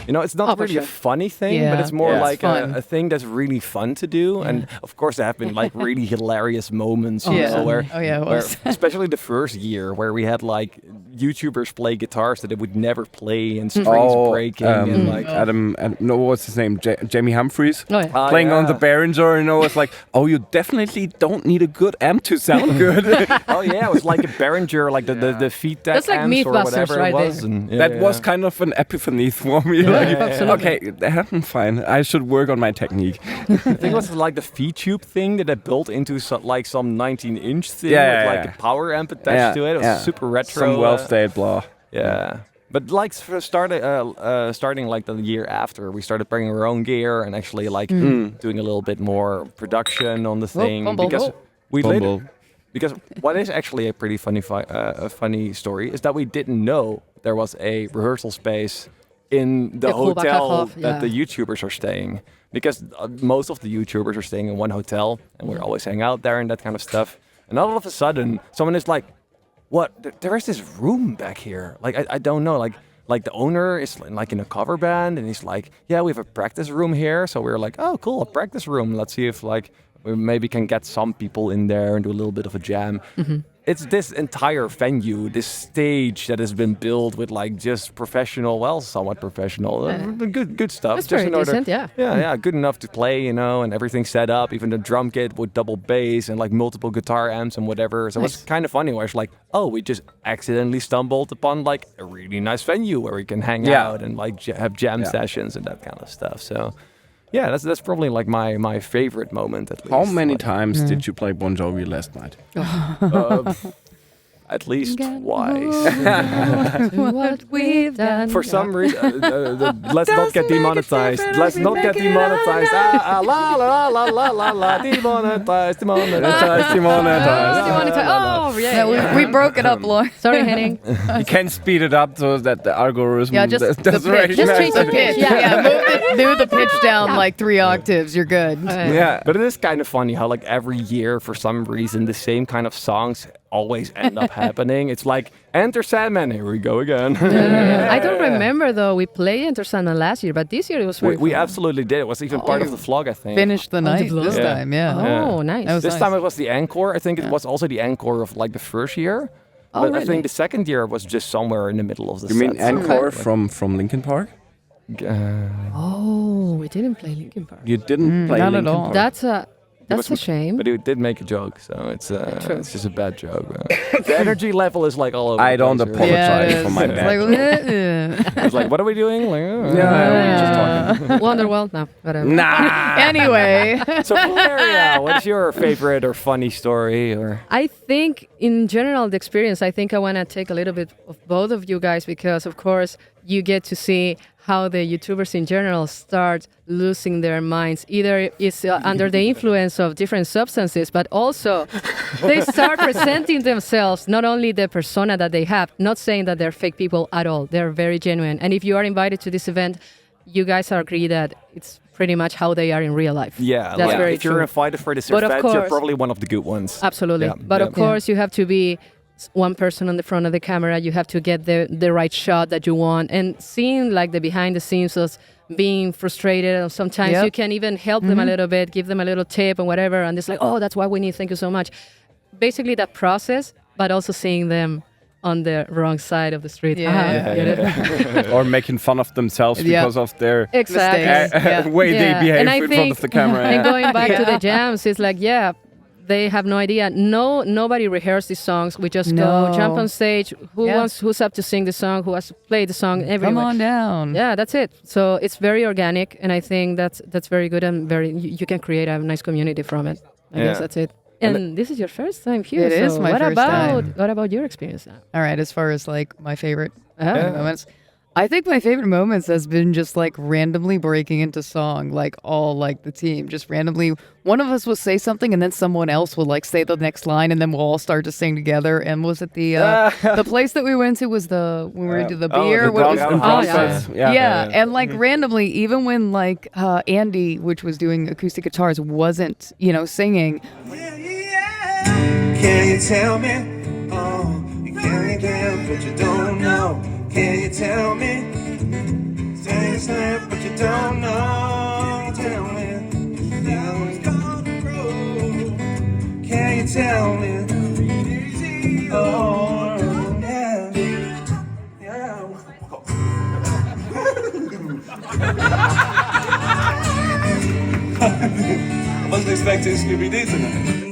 You know, it's not Oh, for really a sure. funny thing, but Yeah. it's more Yeah, it's like fun. a thing that's really fun to do. And of course, there have been like really hilarious moments, you Yeah. know, where, Oh, yeah, it where was. especially the first year where we had like YouTubers play guitars that they would never play, and strings breaking, and like Adam, no, what's his name? Jamie Humphries. Oh, yeah. Playing on the yeah. Behringer, you know, it's like, oh, you definitely don't need a good amp to sound good. Oh yeah, it was like a Behringer, like the feedback That's like amps or Mythbusters whatever right it was. there. And, That was kind of an epiphany for me. Like, absolutely. okay, fine. I should work on my technique. I think it was like the V-tube thing that I built into like some 19-inch thing Yeah, with like a power amp attached to it. It was super retro. Some well-stayed blah. Yeah. But like starting like the year after, we started bringing our own gear and actually like doing a little bit more production on the thing, fumble. because we Fumble. later, because what is actually a pretty funny story is that we didn't know there was a rehearsal space in the Yeah, hotel Kulbakakov, that the yeah. YouTubers are staying, because most of the YouTubers are staying in one hotel, and we're always hanging out there and that kind of stuff. And all of a sudden, someone is like, "What? There is this room back here. Like I don't know. Like the owner is like in a cover band, and he's like, yeah, we have a practice room here." So we're like, "Oh, cool, a practice room. Let's see if like we maybe can get some people in there and do a little bit of a jam." it's this entire venue, this stage that has been built with like just professional, well, somewhat professional, good stuff. That's just very in order, decent, yeah. yeah, good enough to play, you know, and everything set up, even the drum kit with double bass and like multiple guitar amps and whatever. So it was kind of funny where it's like, oh, we just accidentally stumbled upon like a really nice venue where we can hang out and like have jam sessions and that kind of stuff. So yeah, that's probably like my favorite moment at least. How many times did you play Bon Jovi last night? At least twice. What we've done. For some reason, let's not get demonetized. Let's not get demonetized. La la la la la la la. Demonetized. Demonetized. Oh, yeah. We broke it up, Lauren. Sorry, Henning. You can speed it up so that the algorithm just doesn't the pitch. Just change the recognize pitch. Yeah, move the pitch down like 3 octaves. You're good. Yeah. But it is kind of funny how like every year, for some reason, the same kind of songs always end up happening. It's like Enter Sandman, here we go again. I don't remember though. We played Enter Sandman last year, but this year it was very we fun. absolutely did. It was even part of the vlog, I think. Finished the night vlog? this time, yeah. Oh, nice. That was This nice. time it was the encore. I think it was also the encore of like the first year. Oh, But I really? think the second year was just somewhere in the middle of the You mean set. Encore from Linkin Park? Oh, we didn't play Linkin Park. You didn't play not at Linkin all. Park. That's a shame. But it did make a joke, so it's just a bad joke. The energy level is like all over. I the don't place, really. apologize for my It's bad. like, It's like, what are we doing? Like, we're just talking. Wonderworld? No, whatever. Nah. anyway. So, Valeria, what's your favorite or funny story? Or I think in general, the experience, I think I want to take a little bit of both of you guys because, of course, you get to see how the YouTubers in general start losing their minds. Either it's under the influence of different substances, but also they start presenting themselves, not only the persona that they have, not saying that they're fake people at all. They're very genuine. And if you are invited to this event, you guys agree that it's pretty much how they are in real life. yeah, That's like, very if you're true. invited for this But of event, you're course- probably one of the good ones. Absolutely. Yeah, But yeah. of course, you have to be one person on the front of the camera. You have to get the right shot that you want. And seeing like the behind the scenes of being frustrated, and sometimes Yep. you can even help them a little bit, give them a little tip and whatever. And it's like, oh, that's what we need. Thank you so much. Basically that process, but also seeing them on the wrong side of the street. Yeah. Get it? Or making fun of themselves Yeah. because of their Exactly. Mistakes. Yeah. way Yeah. they behave And I in front of think- the camera. And going back to Yeah. the jams, it's like, yeah, they have no idea. Nobody rehearsed these songs. We just No. go, jump on stage. Yeah. Who's up to sing the song? Who has to play the song? Come Everyone. on down. Yeah, that's it. So it's very organic, and I think that's very good and you can create a nice community from it. I guess Yeah. that's it. And this is your first time here. It so is my what first about time. what about your experience now? All right, as far as like my favorite Yeah. moments, I think my favorite moments has been just like randomly breaking into song, like all like the team, just randomly. One of us will say something, and then someone else will like say the next line, and then we'll all start to sing together. And was it the place that we went to was when we were into the beer? What was- yeah. And like randomly, even when like Andy, which was doing acoustic guitars, wasn't singing. Can you tell me? Oh, you can't get what you don't know. Can you tell me? Say snap, but you don't know. Tell me. Now it's gonna grow. Can you tell me? Oh, yeah. Yeah. I wasn't expecting Scooby-Doo tonight.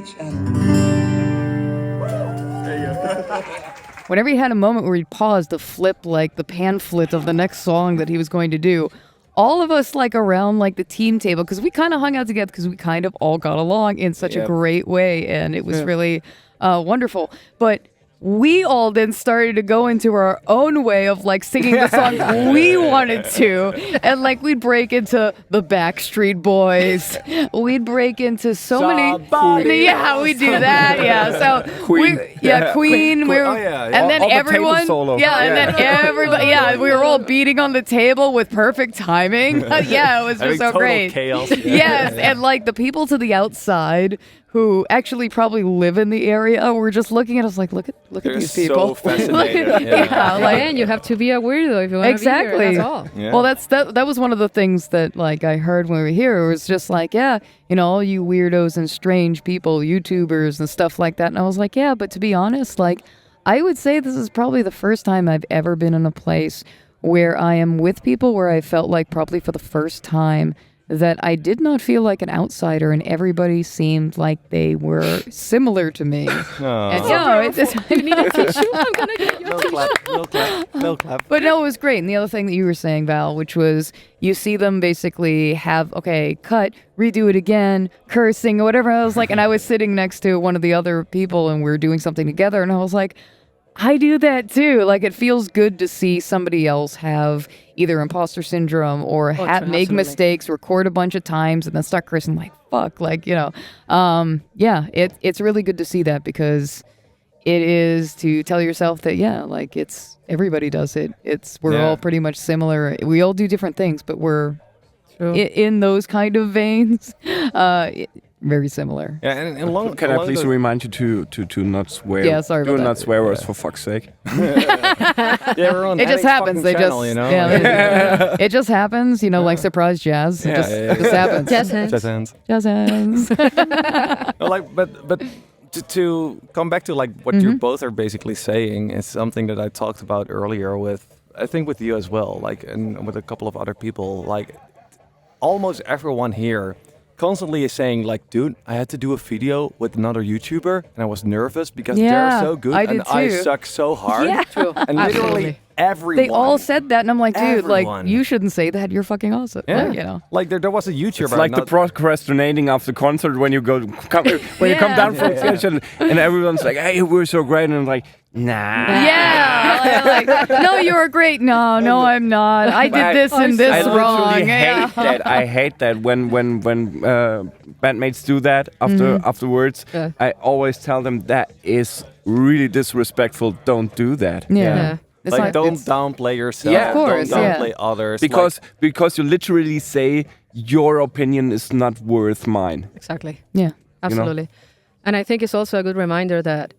Whenever he had a moment where he'd pause to flip like the pamphlet of the next song that he was going to do, all of us like around like the team table, because we kind of hung out together because we kind of all got along in such a great way, and it was really wonderful. But we all then started to go into our own way of like singing the song we wanted to, and like we'd break into the Backstreet Boys, we'd break into many. Yeah, we do that. Yeah, so Queen. Queen. We were, Oh, yeah, yeah. and then All the table everyone, solo. and then everybody, we were all beating on the table with perfect timing. Yeah, it was Having just so total great. chaos. Yes, and like the people to the outside who actually probably live in the area were just looking at us like, look at They're these people. so fascinated. Yeah, like, And you have to be a weirdo if you want exactly. to be here. That's all. Yeah. Well, that was one of the things that like I heard when we were here. It was just like, yeah, all you weirdos and strange people, YouTubers and stuff like that. And I was like, yeah, but to be honest, like I would say this is probably the first time I've ever been in a place where I am with people where I felt like probably for the first time that I did not feel like an outsider, and everybody seemed like they were similar to me. And, You need a tissue? I'm gonna get you a tissue. No clap. But no, it was great. And the other thing that you were saying, Val, which was you see them basically have, cut, redo it again, cursing or whatever. I was like, and I was sitting next to one of the other people and we were doing something together, and I was like, I do that too. Like, it feels good to see somebody else have either imposter syndrome or make absolutely. mistakes, record a bunch of times, and then start cursing like, fuck, like, it's really good to see that, because it is to tell yourself that, like, it's everybody does it. We're all pretty much similar. We all do different things, but we're in those kind of veins. Very similar. Yeah, and long, Can I please remind you to not swear? Yeah, sorry about Do not that. swear words, for fuck's sake. It just happens. They channel, just, it just happens. Like surprise jazz. It just happens. Jazz hands. Jazz hands. Jazz hands. No, like, but to come back to like what you both are basically saying is something that I talked about earlier I think with you as well, like, and with a couple of other people, like almost everyone here constantly is saying like, dude, I had to do a video with another YouTuber and I was nervous because they're so good I did and I too. suck so hard. Yeah. True. And literally everyone. They all said that, and I'm like, dude, Everyone. like, you shouldn't say that. You're fucking awesome. Yeah. Like, Like there was a YouTuber. It's like the procrastinating after concert when you come down from stage and everyone's like, hey, we're so great, and I'm like, nah. Yeah. like, no, you're great. No, I'm not. I did this and this I wrong. literally hate that. I hate that when bandmates do that afterwards. Yeah. I always tell them that is really disrespectful. Don't do that. Yeah. It's like, don't it's- downplay yourself. Yeah. Of course, don't yeah. downplay others. Because you literally say your opinion is not worth mine. Exactly. Yeah. Absolutely. And I think it's also a good reminder that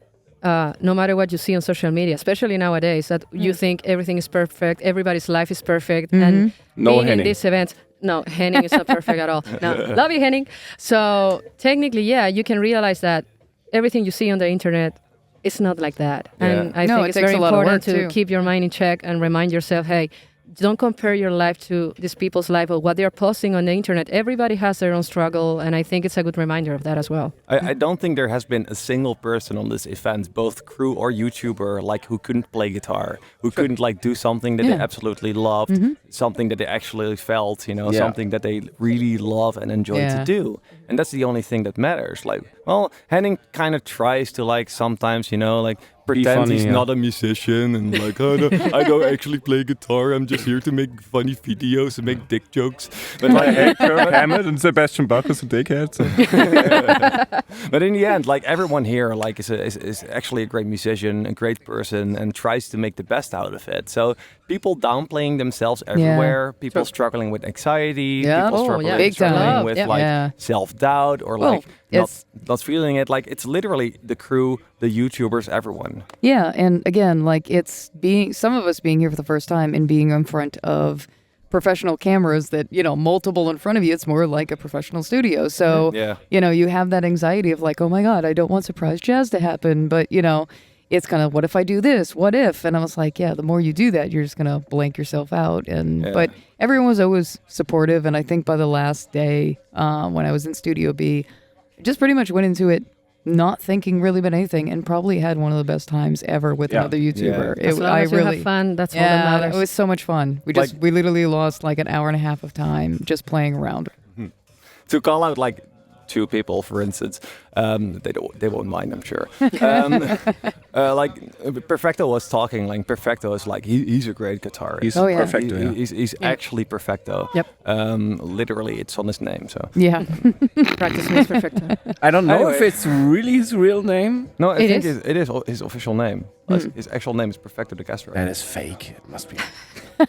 no matter what you see on social media, especially nowadays, that you think everything is perfect, everybody's life is perfect, and No being in Henning. this event, no, Henning is not perfect at all. No, love you, Henning. So technically, you can realize that everything you see on the internet is not like that. And I No, think it it's takes very a lot of important work, to too. keep your mind in check and remind yourself, hey, don't compare your life to these people's life or what they're posting on the internet. Everybody has their own struggle, and I think it's a good reminder of that as well. I don't think there has been a single person on this event, both crew or YouTuber, like who couldn't play guitar, who couldn't like do something that they absolutely loved, something that they actually felt, something that they really love and enjoy to do. And that's the only thing that matters. Like, well, Henning kind of tries to like sometimes, like pretend funny, he's not a musician and like, oh, no, I don't actually play guitar. I'm just here to make funny videos and make dick jokes. But like, Kirk Hammett and Sebastian Bach is a dickhead. So. But in the end, like everyone here, like is actually a great musician, a great person, and tries to make the best out of it. So people downplaying themselves everywhere, people struggling with anxiety, people struggling, Big time. struggling with Yeah. like Yeah. self-doubt or Well, like not feeling it. Like it's literally the crew, the YouTubers, everyone. Yeah, and again, like it's some of us being here for the first time and being in front of professional cameras that, multiple in front of you, it's more like a professional studio. So, you have that anxiety of like, oh my God, I don't want surprise jazz to happen. But, it's kind of, what if I do this? What if? And I was like, the more you do that, you're just going to blank yourself out. But everyone was always supportive. And I think by the last day, when I was in Studio B, I just pretty much went into it not thinking really about anything, and probably had one of the best times ever with another YouTuber. As long as you have fun, that's all that matters. It was so much fun. We literally lost like an hour and a half of time just playing around. To call out like two people, for instance, they won't mind, I'm sure. Like Perfecto was talking. Like Perfecto is like he's a great guitarist. He's Perfecto. He's actually Perfecto. Yep. Literally, it's on his name. So Yeah. Practice makes perfect. I don't know if it's really his real name. no, I think is. it is his official name. His actual name is Perfecto de Castro. That is fake. It must be.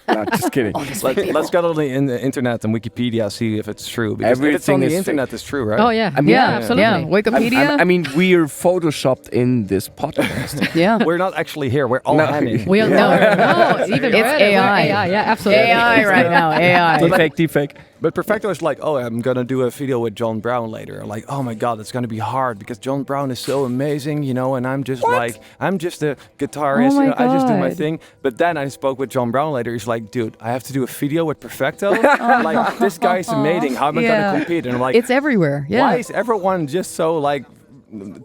No, just kidding. Let's go on the internet and Wikipedia, see if it's true. Because if it's on Everything the is internet, it's true, right? Oh yeah, I mean, absolutely. Yeah, Wikipedia Wikipedia. I mean, we're photoshopped in this podcast. Yeah. We're not actually here. We're all Henning. We all know. No, even It's better. AI. AI, yeah, absolutely. AI right now. AI. Deepfake. But Perfecto is like, oh, I'm gonna do a video with John Brown later. Like, oh my God, it's gonna be hard because John Brown is so amazing, you know. And I'm just I'm just a guitarist. Oh my you know, I just do my God. thing. But then I spoke with John Brown later. He's like, dude, I have to do a video with Perfecto. Like, this guy's amazing. How am I gonna compete? And I'm like, It's everywhere. Yeah. why is everyone just so like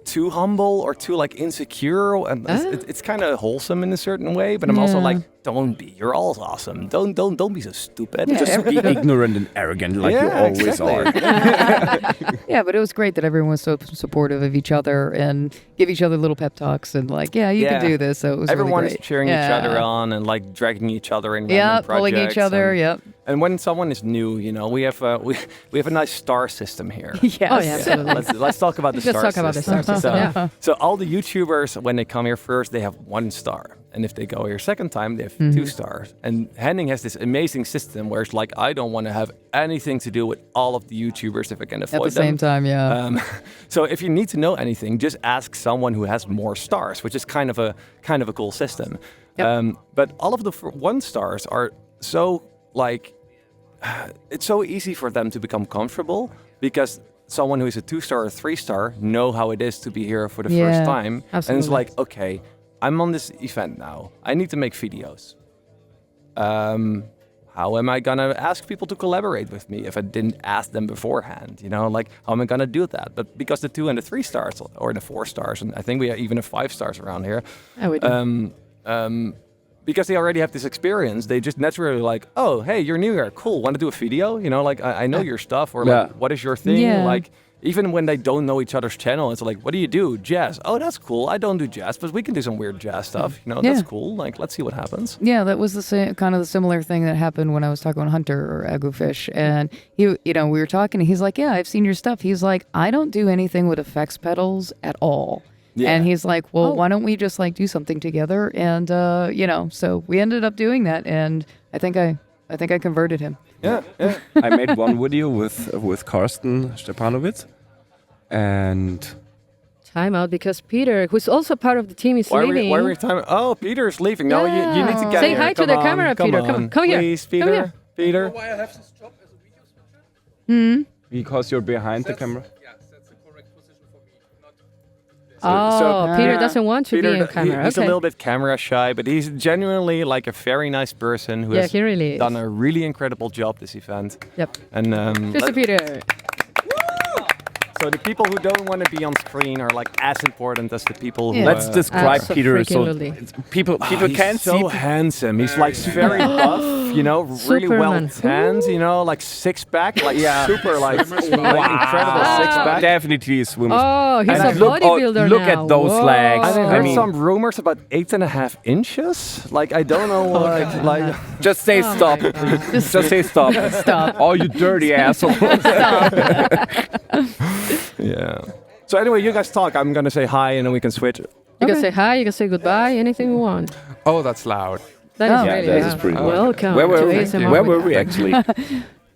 too humble or too like insecure? And it's kind of wholesome in a certain way. But I'm also Yeah. like, don't be. You're all awesome. Don't be so stupid. Just be ignorant and arrogant like you always exactly. are. Yeah, but it was great that everyone was so supportive of each other and give each other little pep talks and like, yeah, you can do this. So it was Everyone really is great. cheering each other on and like dragging each other in Yeah, random pulling each projects other. and, Yep. And when someone is new, you know, we have we have a nice star system here. Yes. Oh, yeah, absolutely. Let's talk about the Let's star talk system. about the star system, yeah. So all the YouTubers, when they come here first, they have 1 star. And if they go here second time, they have 2 stars. And Henning has this amazing system where it's like, I don't want to have anything to do with all of the YouTubers if I can avoid At the them. same time, yeah. So if you need to know anything, just ask someone who has more stars, which is kind of a cool system. Yep. But all of the 1 stars are so like, it's so easy for them to become comfortable because someone who is a 2-star or 3-star know how it is to be here for the first time. absolutely. And it's like, okay, I'm on this event now. I need to make videos. How am I gonna ask people to collaborate with me if I didn't ask them beforehand? You know, like how am I gonna do that? But because the 2 and the 3 stars or the 4 stars, and I think we have even a 5 stars around here. I would. Because they already have this experience, they just naturally like, oh, hey, you're new here, cool. Want to do a video? You know, like I know your stuff, or like, what is your thing? Yeah. Like, even when they don't know each other's channel, it's like, what do you do? Jazz. Oh, that's cool. I don't do jazz, but we can do some weird jazz stuff. You know, that's cool. Like, let's see what happens. Yeah, that was the same, kind of the similar thing that happened when I was talking with Hunter or Agufish, and he, you know, we were talking, and he's like, "Yeah, I've seen your stuff." He's like, "I don't do anything with effects pedals at all." Yeah. And he's like, "Well, why don't we just like do something together?" And you know, so we ended up doing that, and I think I converted him. Yeah. I made one video with Karsten Stepanowitz, and Time out because Peter, who's also part of the team, is leaving. Why are we time? Oh, Peter's leaving. No, you need to get Say here. hi to the camera, Peter. Come here. Please, Come Peter. here. Peter. Why I have this job as a video switcher? because you're behind the camera. Yes, that's the correct position for me. Not Oh, Peter doesn't want to be in camera. He's a Okay. little bit camera shy, but he's genuinely like a very nice person who has he really done is. a really incredible job this event. Yep. And Cheers to Peter. so the people who don't want to be on screen are like as important as the people who. Let's describe Peter. So Abso-freaking-lutely. people he's can't so see. handsome. He's like very buff, you know, really well Superman. tanned, you know, like 6-pack, like super, like incredible 6-pack. Definitely a swimmer. Oh, he's And a bodybuilder look now. at those Whoa. legs. And I I heard mean- some rumors about 8.5 inches. Like I don't know what. Like Just say stop. Just say stop. Stop. Oh, you dirty asshole. yeah. So anyway, you guys talk. I'm gonna say hi, and then we can switch. You can say hi, you can say goodbye, anything you want. Oh, that's loud. That is Oh. really that is loud. pretty loud. Welcome Where were to we? ASMR Where with were we actually?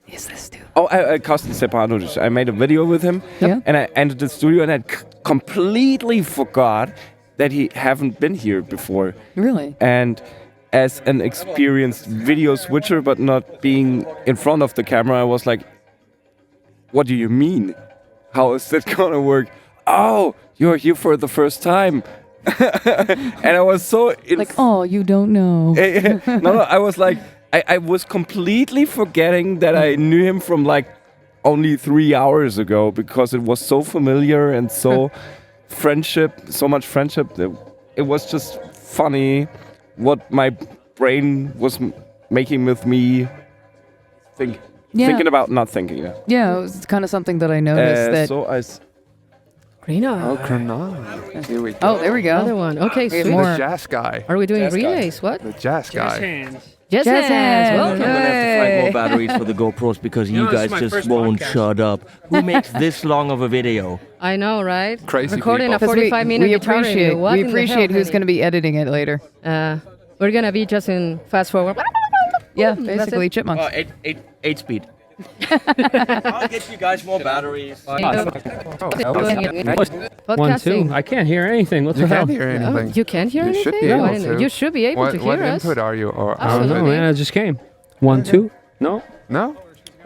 Is this dude? Oh, Karsten Stepanowitz. I made a video with him, Yeah. and I entered the studio, and I completely forgot that he haven't been here before. Really? And as an experienced video switcher, but not being in front of the camera, I was like, "What do you mean? How is that gonna work? Oh, you're here for the first time." And I was so Like, oh, you don't know. no, I was like, I was completely forgetting that I knew him from like only 3 hours ago because it was so familiar and so so much friendship. That it was just funny what my brain was making with me thinking about not thinking. Yeah. Yeah, it was kind of something that I noticed that. So Rena. Oh, Granada. Here we go. Oh, there we go. Another one. Okay, Here's sweet. more. The jazz guy. Are we doing Jazz guy. relays? What? The jazz guy. Jazz Jazz hands. Welcome. I'm gonna have to find more batteries for the GoPros because you this is guys my just first won't podcast. shut up. Who makes this long of a video? I know, right? Crazy Recording people. a 45-minute we guitar appreciate review. What in the appreciate hell, who's going to be editing it later. We're gonna be just in fast forward. Yeah, That's basically it. chipmunks. 8 speed. I'll get you guys more batteries. Podcasting. I can't hear anything. What You the hell? can't hear anything. You can't hear You anything? should be No, able I didn't know. to. You should be able to What hear us. input are you? Or I don't know, Absolutely. man. I just came. 1, 2. No? No?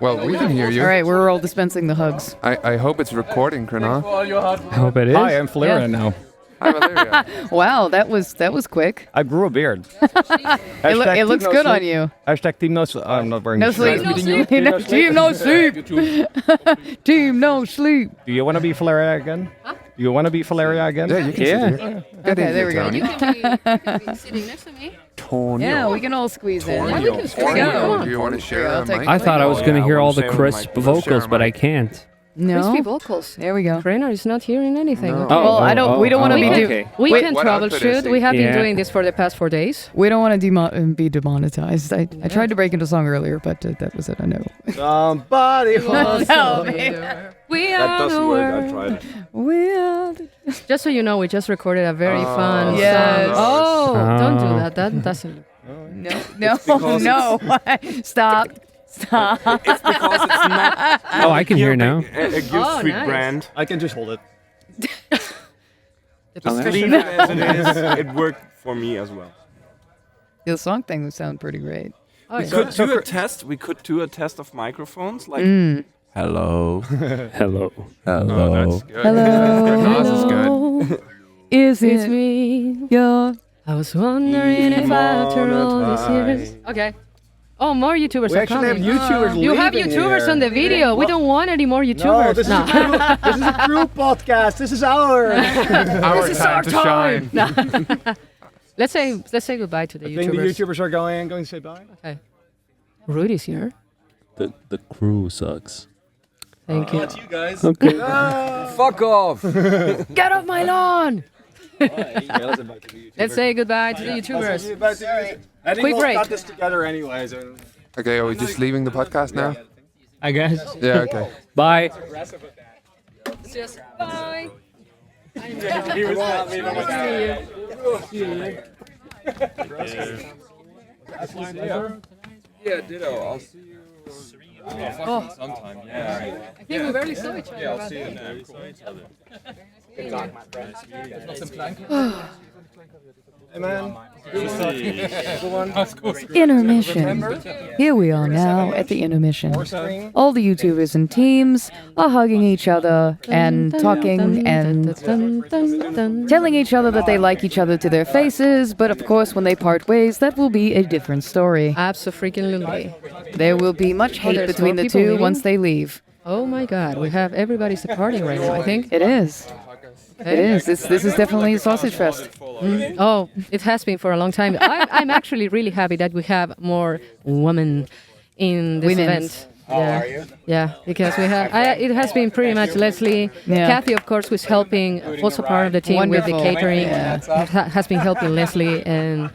Well, we can hear you. All right, we're all dispensing the hugs. I hope it's recording, Krana. I hope it is. Hi, I'm Valeria Yeah. now. Hi, Valeria. Wow, that was quick. I grew a beard. It looks good on you. Hashtag team no sleep. I'm not wearing No sleep. Team no sleep. Team no sleep. Do you want to be Valeria again? Do you want to be Valeria again? Yeah, you can sit here. Get Okay, in there we here, go. Tony. You can be sitting next to me. Yeah, we can all squeeze in. Yeah, we can squeeze in. Come on. Do you want to share I'll a take mic? I thought I was going to hear all the share crisp my- vocals, share but my- I can't. Crispy No. vocals. There we go. Trainer is not hearing anything. No. Okay. Well, I don't. We don't want to be. okay. We Wait, can what output is troubleshoot. he? We have been Yeah. doing this for the past 4 days. We don't want to be demonetized. I tried to break into song earlier, but that was it. I know. Somebody wants Tell me. We are the world. tried. We are. Just so you know, we just recorded a very fun Yes. song. Oh, don't do Oh. that. That doesn't. No, no. Stop. Stop. It's because it's not Oh, I can hear now. a Gear Oh, Street nice. brand. I can just hold it. Leave it as it is. It worked for me as well. The song thing would sound pretty great. Oh, We yeah. could do a test. We could do a test of microphones. Like, hello. Hello. Oh, that's good. Hello. Nas is good. Is It's it me. your? I was wondering if after all these years. Okay. Oh, more YouTubers We are actually have coming. YouTubers You have leaving YouTubers here. on the video. We don't want any more YouTubers. No, this is a group podcast. This is ours. Our time to shine. Let's say goodbye to the I think the YouTubers. YouTubers are going to say bye. Okay. Rudy's here. The crew sucks. Thank you. You guys. Okay. Fuck off. Get off my lawn. Let's say goodbye to the YouTubers. I think Quick we'll break. cut this together anyways. Okay, are we just leaving the podcast now? I guess. Yeah, okay. Bye. Just bye. Yeah, ditto. I'll see you. Sometime. Yeah. I think we barely saw each other. Yeah, I'll see you then. Hey man. Intermission. Here we are now at the intermission. All the YouTubers and teams are hugging each other and talking and telling each other that they like each other to their faces, but of course when they part ways, that will be a different story. Absolutely. There will be much hate there's between more the people two leaving? once they leave. Oh my God, we have everybody's departing right now, I think. It is. It is. This is definitely a sausage fest. Oh, it has been for a long time. I'm actually really happy that we have more women in this Women's. event. Yeah. Yeah, because we have. It has been pretty much Leslie, Yeah. Kathy, of course, who's helping, also part of the team with Wonderful. the catering. Yeah. Has been helping Leslie and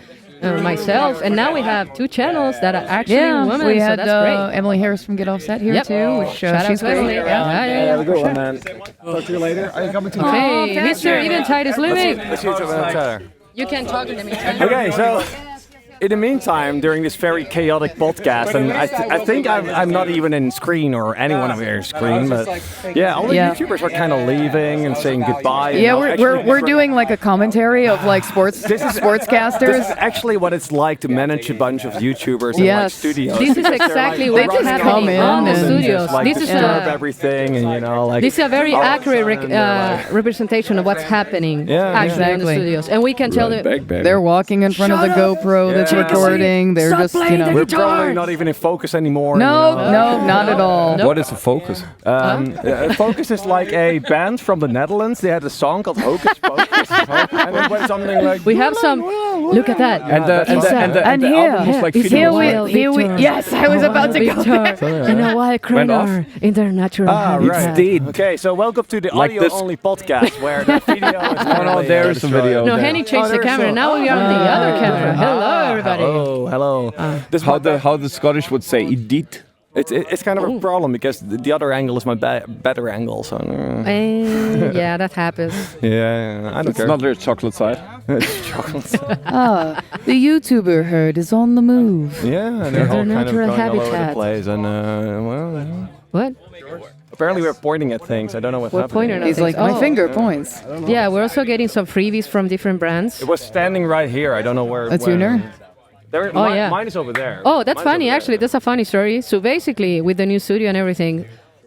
myself, and now we have 2 channels that are actually Yeah, women. we so had that's great. Emily Harris from Get Offset here Yep. too, which Shout out she's to great. Leslie. Yeah. Have a good one, man. Talk to you later. Are you coming to Hey, Mr. Eventide is leaving. Let's see each other. You can talk in the meantime. Okay, so in the meantime, during this very chaotic podcast, and I think I'm not even in screen or anyone of your screen, but yeah, all the Yeah. YouTubers are kind of leaving and saying goodbye. and Yeah, now we're actually- doing like a commentary of like sportscasters. This is actually what it's like to manage a bunch of YouTubers in like Yes. studios. This is exactly They what's just come happening in on the and studios. Just, like, This is disturb a everything, and you know, like this is a very accurate and they're like- representation of what's happening Yeah, actually in the exactly. studios, and we can tell them. They're walking in front of the GoPro that's Yeah. recording. They're just, you know. we're probably not even in focus anymore. No, you know? no, not at all. What is the focus? Focus is like a band from the Netherlands. They had a song called Hocus Pocus, and it went something like. We have some. Look at that. And the And the here, album was like here feeling we, like- here we, yes, I was about to go there. And a wild Went off? critter in their natural Ah, habitat. right. Okay, so welcome to the Like this. audio-only podcast where the video is No, only, there is a video. No, there. Henny changed the camera. Now we are on the other camera. Hello, everybody. Hello. How the Scottish would say, "Edit." It's kind of a problem because the other angle is my better angle. So Yeah, that happens. yeah, I don't It's care. not their chocolate side. It's chocolate. The YouTuber herd is on the move. Yeah, they're all kind of natural going all over the habitat. place, and well, What? apparently we're pointing at things. I don't know what's We're happening. pointing at He's like, things. my finger points. Yeah, we're also getting some freebies from different brands. It was standing right here. I don't know where. A tuner? There, Oh, mine, yeah. mine is over there. Oh, that's Mine's funny. over there. Actually, that's a funny story. So basically, with the new studio and everything,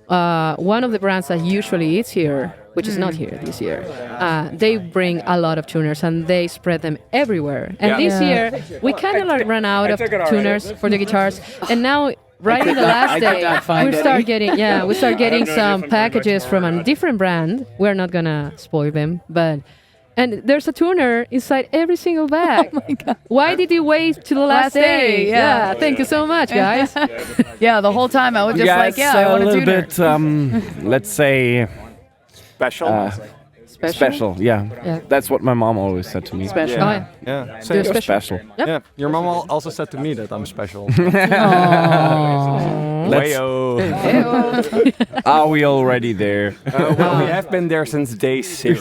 one of the brands that usually is here, which is not here this year, they bring a lot of tuners and they spread them everywhere. And Yeah. this year, we kind of like ran out of tuners for the guitars, and now. Right in the last day, we start getting some packages from a different brand. We're not gonna spoil them, but and there's a tuner inside every single bag. Oh my God. Why did you wait till the last day? yeah. Thank you so much, guys. Yeah, the whole time I was just like, it's yeah, I want a a little tuner. bit, let's say, Special. special. Yeah. Yeah. That's what my mom always said to me. Special. Oh, yeah. Yeah. You're Same. special. Special. Yep. Yeah. Your mom also said to me that I'm special. Let's- Wayo. Are we already there? Well, we have been there since day 0.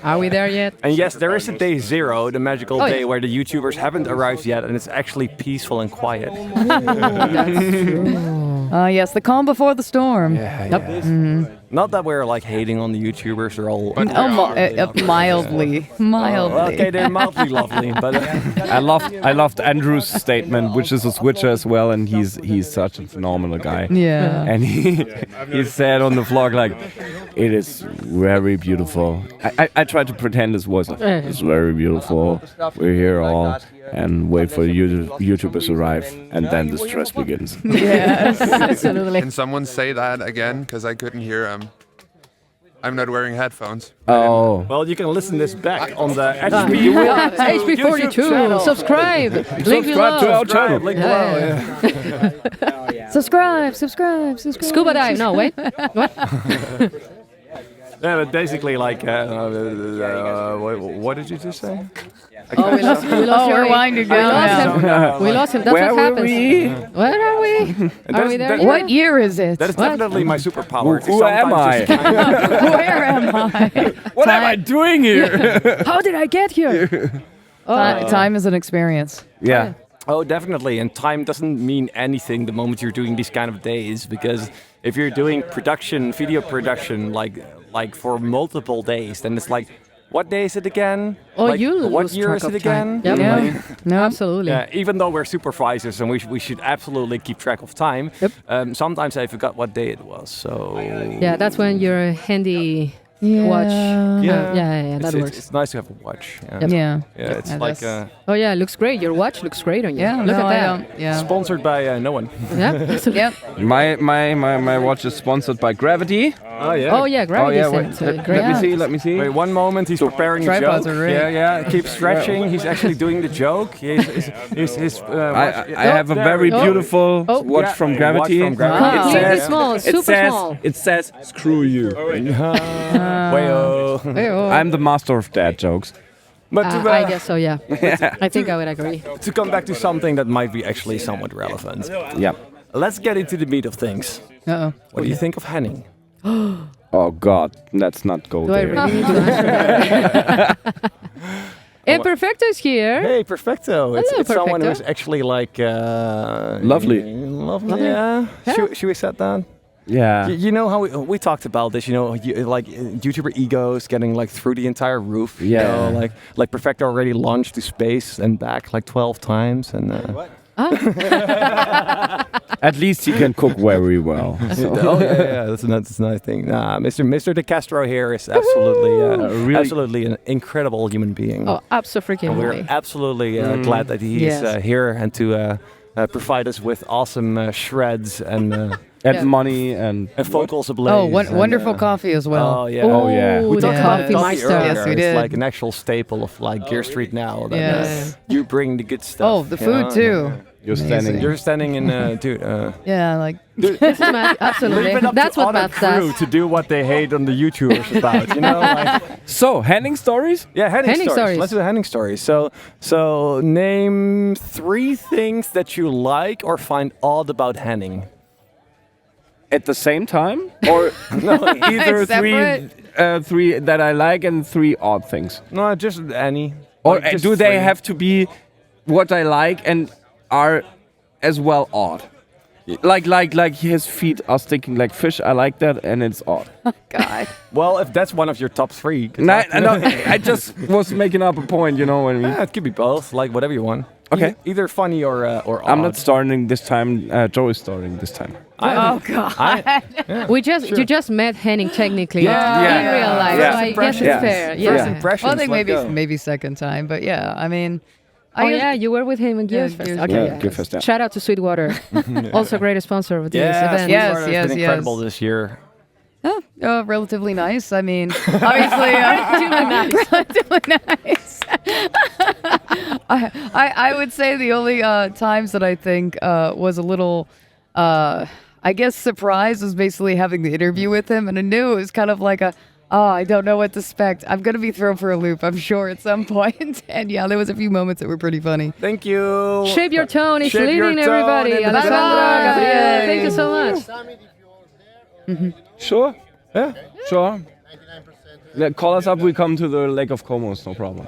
Are we there yet? And yes, there is a day 0, the magical Oh, day yeah. where the YouTubers haven't arrived yet, and it's actually peaceful and quiet. Yes, the calm before the storm. Not that we're like hating on the YouTubers; they're all. Mildly. Mildly. Okay, they're mildly lovely, but I loved Andrew's statement, which is a switcher as well, and he's such a phenomenal guy. Yeah. And he said on the vlog like, it is very beautiful. I tried to pretend his voice. Like, it's very beautiful. We're here all and wait for YouTubers to arrive, and then the stress begins. Yes, absolutely. Can someone say that again? Because I couldn't hear him. I'm not wearing headphones. Oh. well, you can listen this back on the HB42. Subscribe. Link below. to our channel. Link below. Yeah. Subscribe. Scuba dive. No, wait. What? Yeah, but basically, like, what did you just say? Oh, we lost your rewind way. again. We lost him. That's Where what were happens. we? Where are we? Are we there yet? What year is it? That is definitely my superpower. Who am I? Where am I? What am I doing here? How did I get here? Time is an experience. Yeah. Oh, definitely. And time doesn't mean anything the moment you're doing these kind of days, because if you're doing production, video production, like for multiple days, then it's like, what day is it again? Oh, like, you what lose year track is it of time. again? Yep. Yeah. No. Absolutely. Yeah, even though we're supervisors and we should absolutely keep track of time, Yep. sometimes I forgot what day it was. So Yeah, that's when your handy watch. That it's, works. it's nice to have a watch. Yeah, Yeah. yeah it's Yeah, like that's- Oh yeah, it looks great. Your watch looks great on you. Yeah. Look no, at I that. don't. Yeah. sponsored by no one. Yeah. absolutely. Yep. My watch is sponsored by Gravity. Oh yeah. Oh yeah, gravity wait, set. let Great. me see. Let me see. Wait, one moment, he's preparing a tripods joke. are great. Yeah. Keep stretching. He's actually doing the joke. He's I have a very beautiful watch Yeah, from watch Gravity. from Gravity. Wow. It Really says, small, super small. It says, screw you. Wayo. I'm the master of dad jokes. But I guess so. Yeah. I think I would agree. to come back to something that might be actually somewhat relevant, Yeah. let's get into the meat of things. Uh-oh. What do you think of Henning? Oh God, let's not go Do I there. really need to answer that? And Perfecto's here. Hey, perfecto! It's Hello, someone who's Perfecto. actually like Lovely. Lovely, yeah. Should we set that? Yeah. You know how we talked about this, you know, like YouTuber egos getting like through the entire roof. You Yeah. know, like Perfecto already launched to space and back like 12 times, and At least he can cook very well. So. oh yeah, that's a nice thing. Nah, Mr. De Castro here is absolutely, absolutely an incredible human being. Oh, absolutely. And we're absolutely glad that he's Yes. here and to provide us with awesome shreds and And money and vocals ablaze. Oh, and, wonderful coffee as well. Oh yeah. Oh, yeah. We the talked about coffee coffee meister. earlier. Yes, we It's did. like an actual staple of like Gear Street now. That, Yes. you bring the good stuff. Oh, the you food know? too. You're Amazing. standing. You're standing in, dude. Yeah, like This is Matt, absolutely. Leave it up That's to what other Matt crew says. to do what they hate on the YouTubers about. You know, like, So, Henning stories? yeah, Henning Henning stories. stories. Let's do the Henning stories. So name 3 things that you like or find odd about Henning. At the same time? Or no, either Separate? three that I like and 3 odd things? No, just any. Or Like, just do they 3. have to be what I like and are as well odd? Like his feet are sticking like fish. I like that, and it's odd. God. Well, if that's one of your top 3, good No, luck. I just was making up a point. You know what I mean? Yeah, it could be both. Like whatever you want. Okay. Either funny or odd. I'm not starting this time. Joe is starting this time. Oh God. You just met Henning technically Yeah. in real life. Yeah. So I guess it's Yeah. fair. First Yeah. impressions. Well, I think let's go. maybe second time, but yeah, I mean. Oh yeah, you were with him in Gears Fest. Gears- Okay. Yeah, Gears Fest, yeah. Shout out to Sweetwater, also great sponsor of this Yeah, event. Yes, Sweetwater has yes, been yes. incredible this year. Relatively nice. I mean, obviously, relatively nice. I would say the only times that I think was a little, I guess, surprise was basically having the interview with him, and I knew it was kind of like I don't know what to expect. I'm gonna be thrown for a loop, I'm sure, at some point. And yeah, there was a few moments that were pretty funny. Thank you. Shape your tone is Shape your leading tone everybody. in the Alessandra, back. Gabriel, thank you so much. Sure. Yeah. Sure. Yeah, call us up. We come to the Lake of Como. No problem.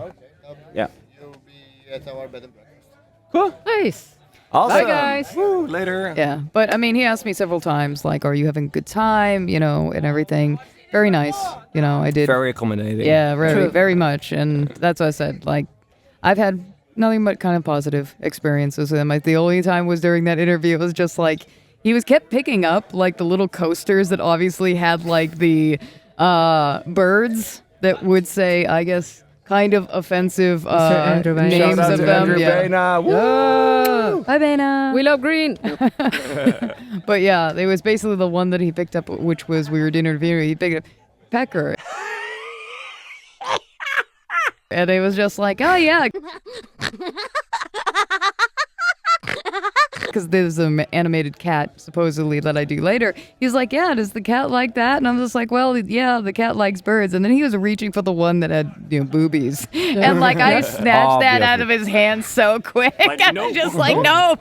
Yeah. You'll be at our bed and breakfast. Cool. Nice. Awesome. Bye guys. Woo, later. Yeah, but I mean, he asked me several times, like, "Are you having a good time?" You know, and everything. Very nice. You know, I did. Very accommodating. Yeah, very, True. very much. And that's what I said. Like, I've had nothing but kind of positive experiences with him. Like, the only time was during that interview. It was just like he was kept picking up like the little coasters that obviously had like the birds that would say, I guess, kind of offensive Andrew Baina. names Shout out of to them. Andrew Yeah. Baina. Woo. Oh, Bye, Baina. we love green. But yeah, it was basically the one that he picked up, which was we were interviewing. He picked up Pecker. And it was just like, oh yeah. Because there's an animated cat, supposedly, that I do later. He's like, yeah, does the cat like that? And I'm just like, well, yeah, the cat likes birds. And then he was reaching for the one that had, boobies. And like, I snatched that out of his hand so quick. Like, I was just like, nope.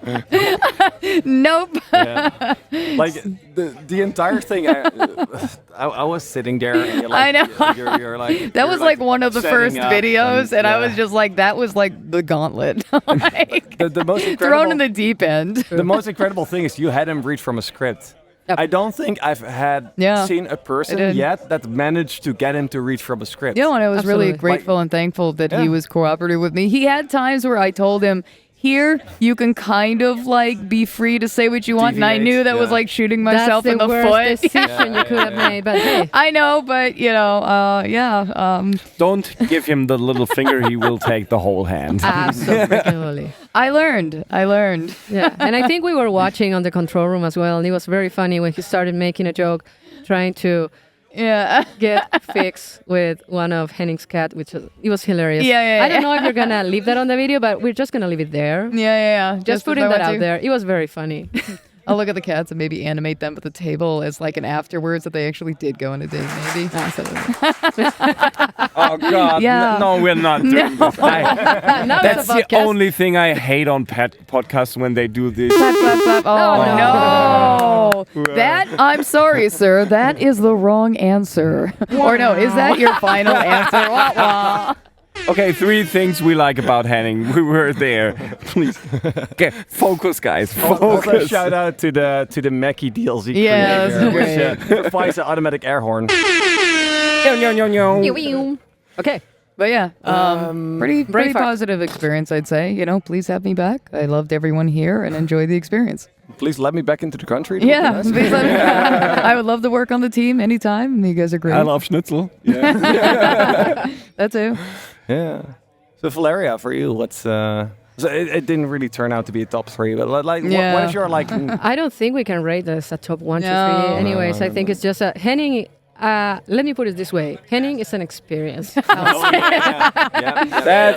Nope. Yeah. Like the entire thing. I was sitting there. And you're like, I know. You're like, That you're was like one of the setting first up videos, and I yeah. was just like, that was like the gauntlet. Like, the most incredible, thrown in the deep end. The most incredible thing is you had him read from a script. Yep. I don't think I've had Yeah, seen a person did. yet that managed to get him to read from a script. You know, and I was really Absolutely. grateful and thankful that Yeah. he was cooperative with me. He had times where I told him, here, you can kind of like be free to say what you want. And I Deviate, knew that was yeah. like shooting myself That's in the worst foot. decision you could have made, but hey. I know, but yeah. Don't give him the little finger. He will take the whole hand. Absolutely. I learned. Yeah, and I think we were watching on the control room as well, and it was very funny when he started making a joke, trying to Yeah. get fixed with one of Henning's cat, which it was hilarious. Yeah, I don't know if you're gonna leave that on the video, but we're just gonna leave it there. Yeah. Just putting that out there. It was very funny. I'll look at the cats and maybe animate them at the table as like an afterwards that they actually did go on a date, maybe. Absolutely. Oh God! Yeah. No, we're not doing this. Now That's it's a the podcast. only thing I hate on podcasts when they do this. Oh, no. That, I'm sorry, sir. That is the wrong answer. Or no, is that your final answer? Wah, wah. Okay, 3 things we like about Henning. We were there. Please. Okay, focus, guys. Also, Focus. shout out to the Mackie DLZ Yeah, Creator, that's which provides an automatic air horn. Okay. But yeah, pretty Braveheart. positive experience, I'd say. Please have me back. I loved everyone here and enjoyed the experience. Please let me back into the country. Yeah, please let me- I would love to work on the team anytime. You guys are great. I love schnitzel. Yeah. that too. Yeah. So Valeria, for you, what's so it didn't really turn out to be a top 3, but like, Yeah. what is your like? I don't think we can rate this a top 1, 2, 3. No. Anyways, I think it's just Henning. let me put it this way. Henning is an experience. That's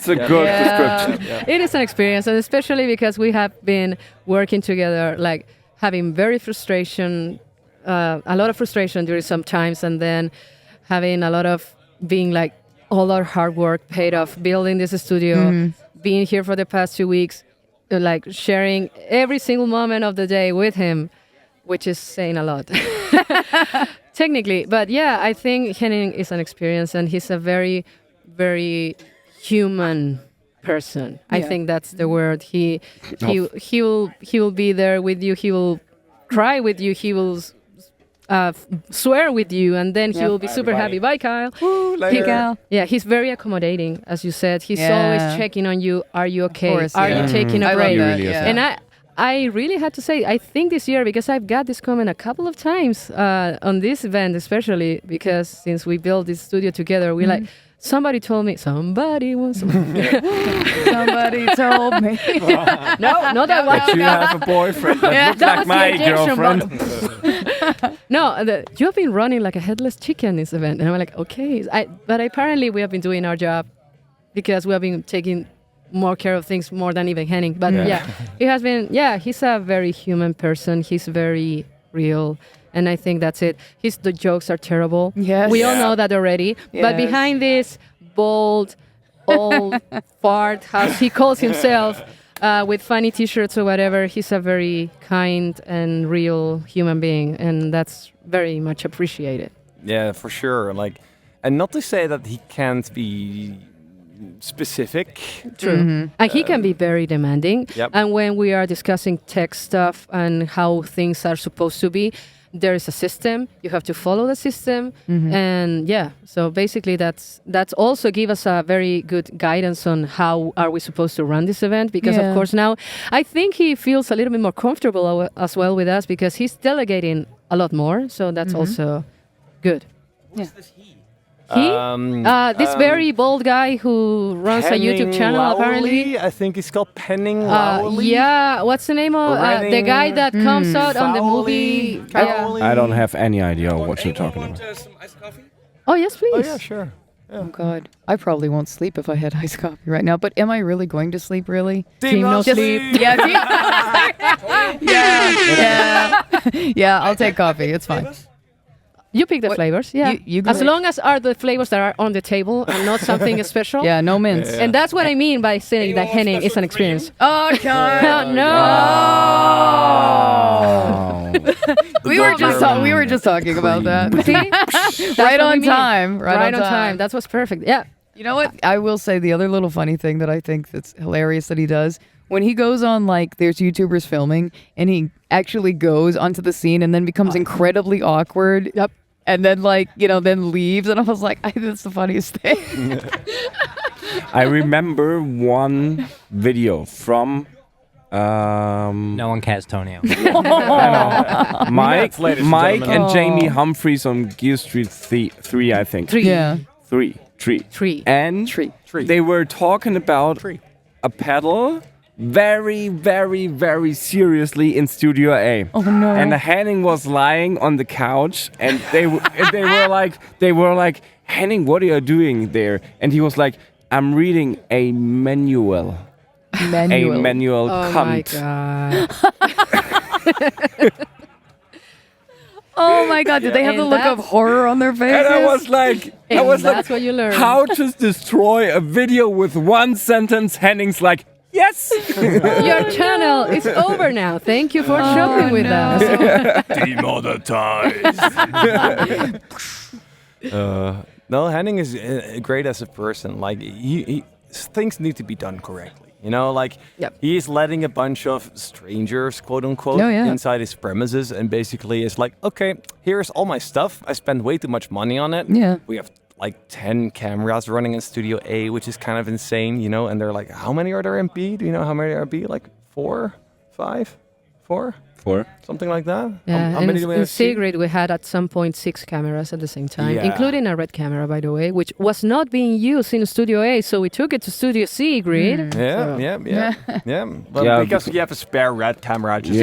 a good description. It is an experience, and especially because we have been working together, like having a lot of frustration during some times, and then having a lot of being like all our hard work paid off, building this studio, being here for the past 2 weeks, like sharing every single moment of the day with him, which is saying a lot. Technically, but yeah, I think Henning is an experience, and he's a very, very human person. I think that's the word. He will be there with you. He will cry with you. He will swear with you, and then he will be super happy. Bye, Kyle. Woo, later. Kyle. Yeah, he's very accommodating, as you said. He's always checking on you. Are you okay? Course, Are you taking a break? Really and I really had to say, I think this year, because I've got this comment a couple of times on this event, especially because since we built this studio together, we like, somebody told me, somebody told me. No, not that one. But you have a boyfriend that looks like my girlfriend. No, you have been running like a headless chicken this event. And I'm like, okay. But apparently we have been doing our job because we have been taking more care of things more than even Henning. But he has been, he's a very human person. He's very real. And I think that's it. The jokes are terrible. Yes. We all know that already. Yes. But behind this bold, old fart, as he calls himself, with funny T-shirts or whatever, he's a very kind and real human being. And that's very much appreciated. Yeah, for sure. Like, and not to say that he can't be specific. True. And he can be very demanding. Yep. And when we are discussing tech stuff and how things are supposed to be, there is a system. You have to follow the system. And so basically that's also give us a very good guidance on how are we supposed to run this event, because of course now I think he feels a little bit more comfortable as well with us because he's delegating a lot more. So that's also good. Who's this he? This very bold guy who runs a YouTube channel, apparently. I think he's called Penning Lowley. Yeah, what's the name of the guy that comes out on the movie? I don't have any idea what you're talking about. Some iced coffee? Oh, yes, please. Oh, yeah, sure. Yeah. Oh, God. I probably won't sleep if I had iced coffee right now, but am I really going to sleep, really? Team no sleep. Yeah, yeah, I'll take coffee. It's fine. You pick the flavors, You as long as are the flavors that are on the table and not something special. Yeah, no mints. And that's what I mean by saying that Henning is an experience. Oh, God. No. We were just talking about that. See? Right on time. Right on time. That was perfect. Yeah. You know what? I will say the other little funny thing that I think that's hilarious that he does, when he goes on, like, there's YouTubers filming, and he actually goes onto the scene and then becomes incredibly awkward. Yep. And then, like, then leaves. And I was like, that's the funniest thing. I remember one video from No one cares, Tonio. Mike and Jamie Humphreys on Gear Street 3, I think. 3. Yeah. 3. And they were talking about a pedal very, very, very seriously in Studio A. Oh no! And Henning was lying on the couch, and they were like, Henning, what are you doing there? And he was like, I'm reading a manual. A manual. Oh cunt. my God. Oh my God! Did they have the look of horror on their faces? And I was like, that's what you learn. How to destroy a video with one sentence? Henning's like, yes. Your channel is over now. Thank you for shopping with us. Demonetized. No, Henning is great as a person. Like things need to be done correctly. He's letting a bunch of strangers, quote unquote, inside his premises, and basically is like, okay, here's all my stuff. I spend way too much money on it. Yeah. We have like 10 cameras running in Studio A, which is kind of insane, and they're like, how many are there in B? Do you know how many are in B? Like 4? 5? 4? 4. something like that. Yeah, How and many do we in have? Sigrid we had at some point 6 cameras at the same time, Yeah. including a red camera, by the way, which was not being used in Studio A, so we took it to Studio Sigrid. Yeah, yeah. Well, Yeah, because you have a spare red camera. Just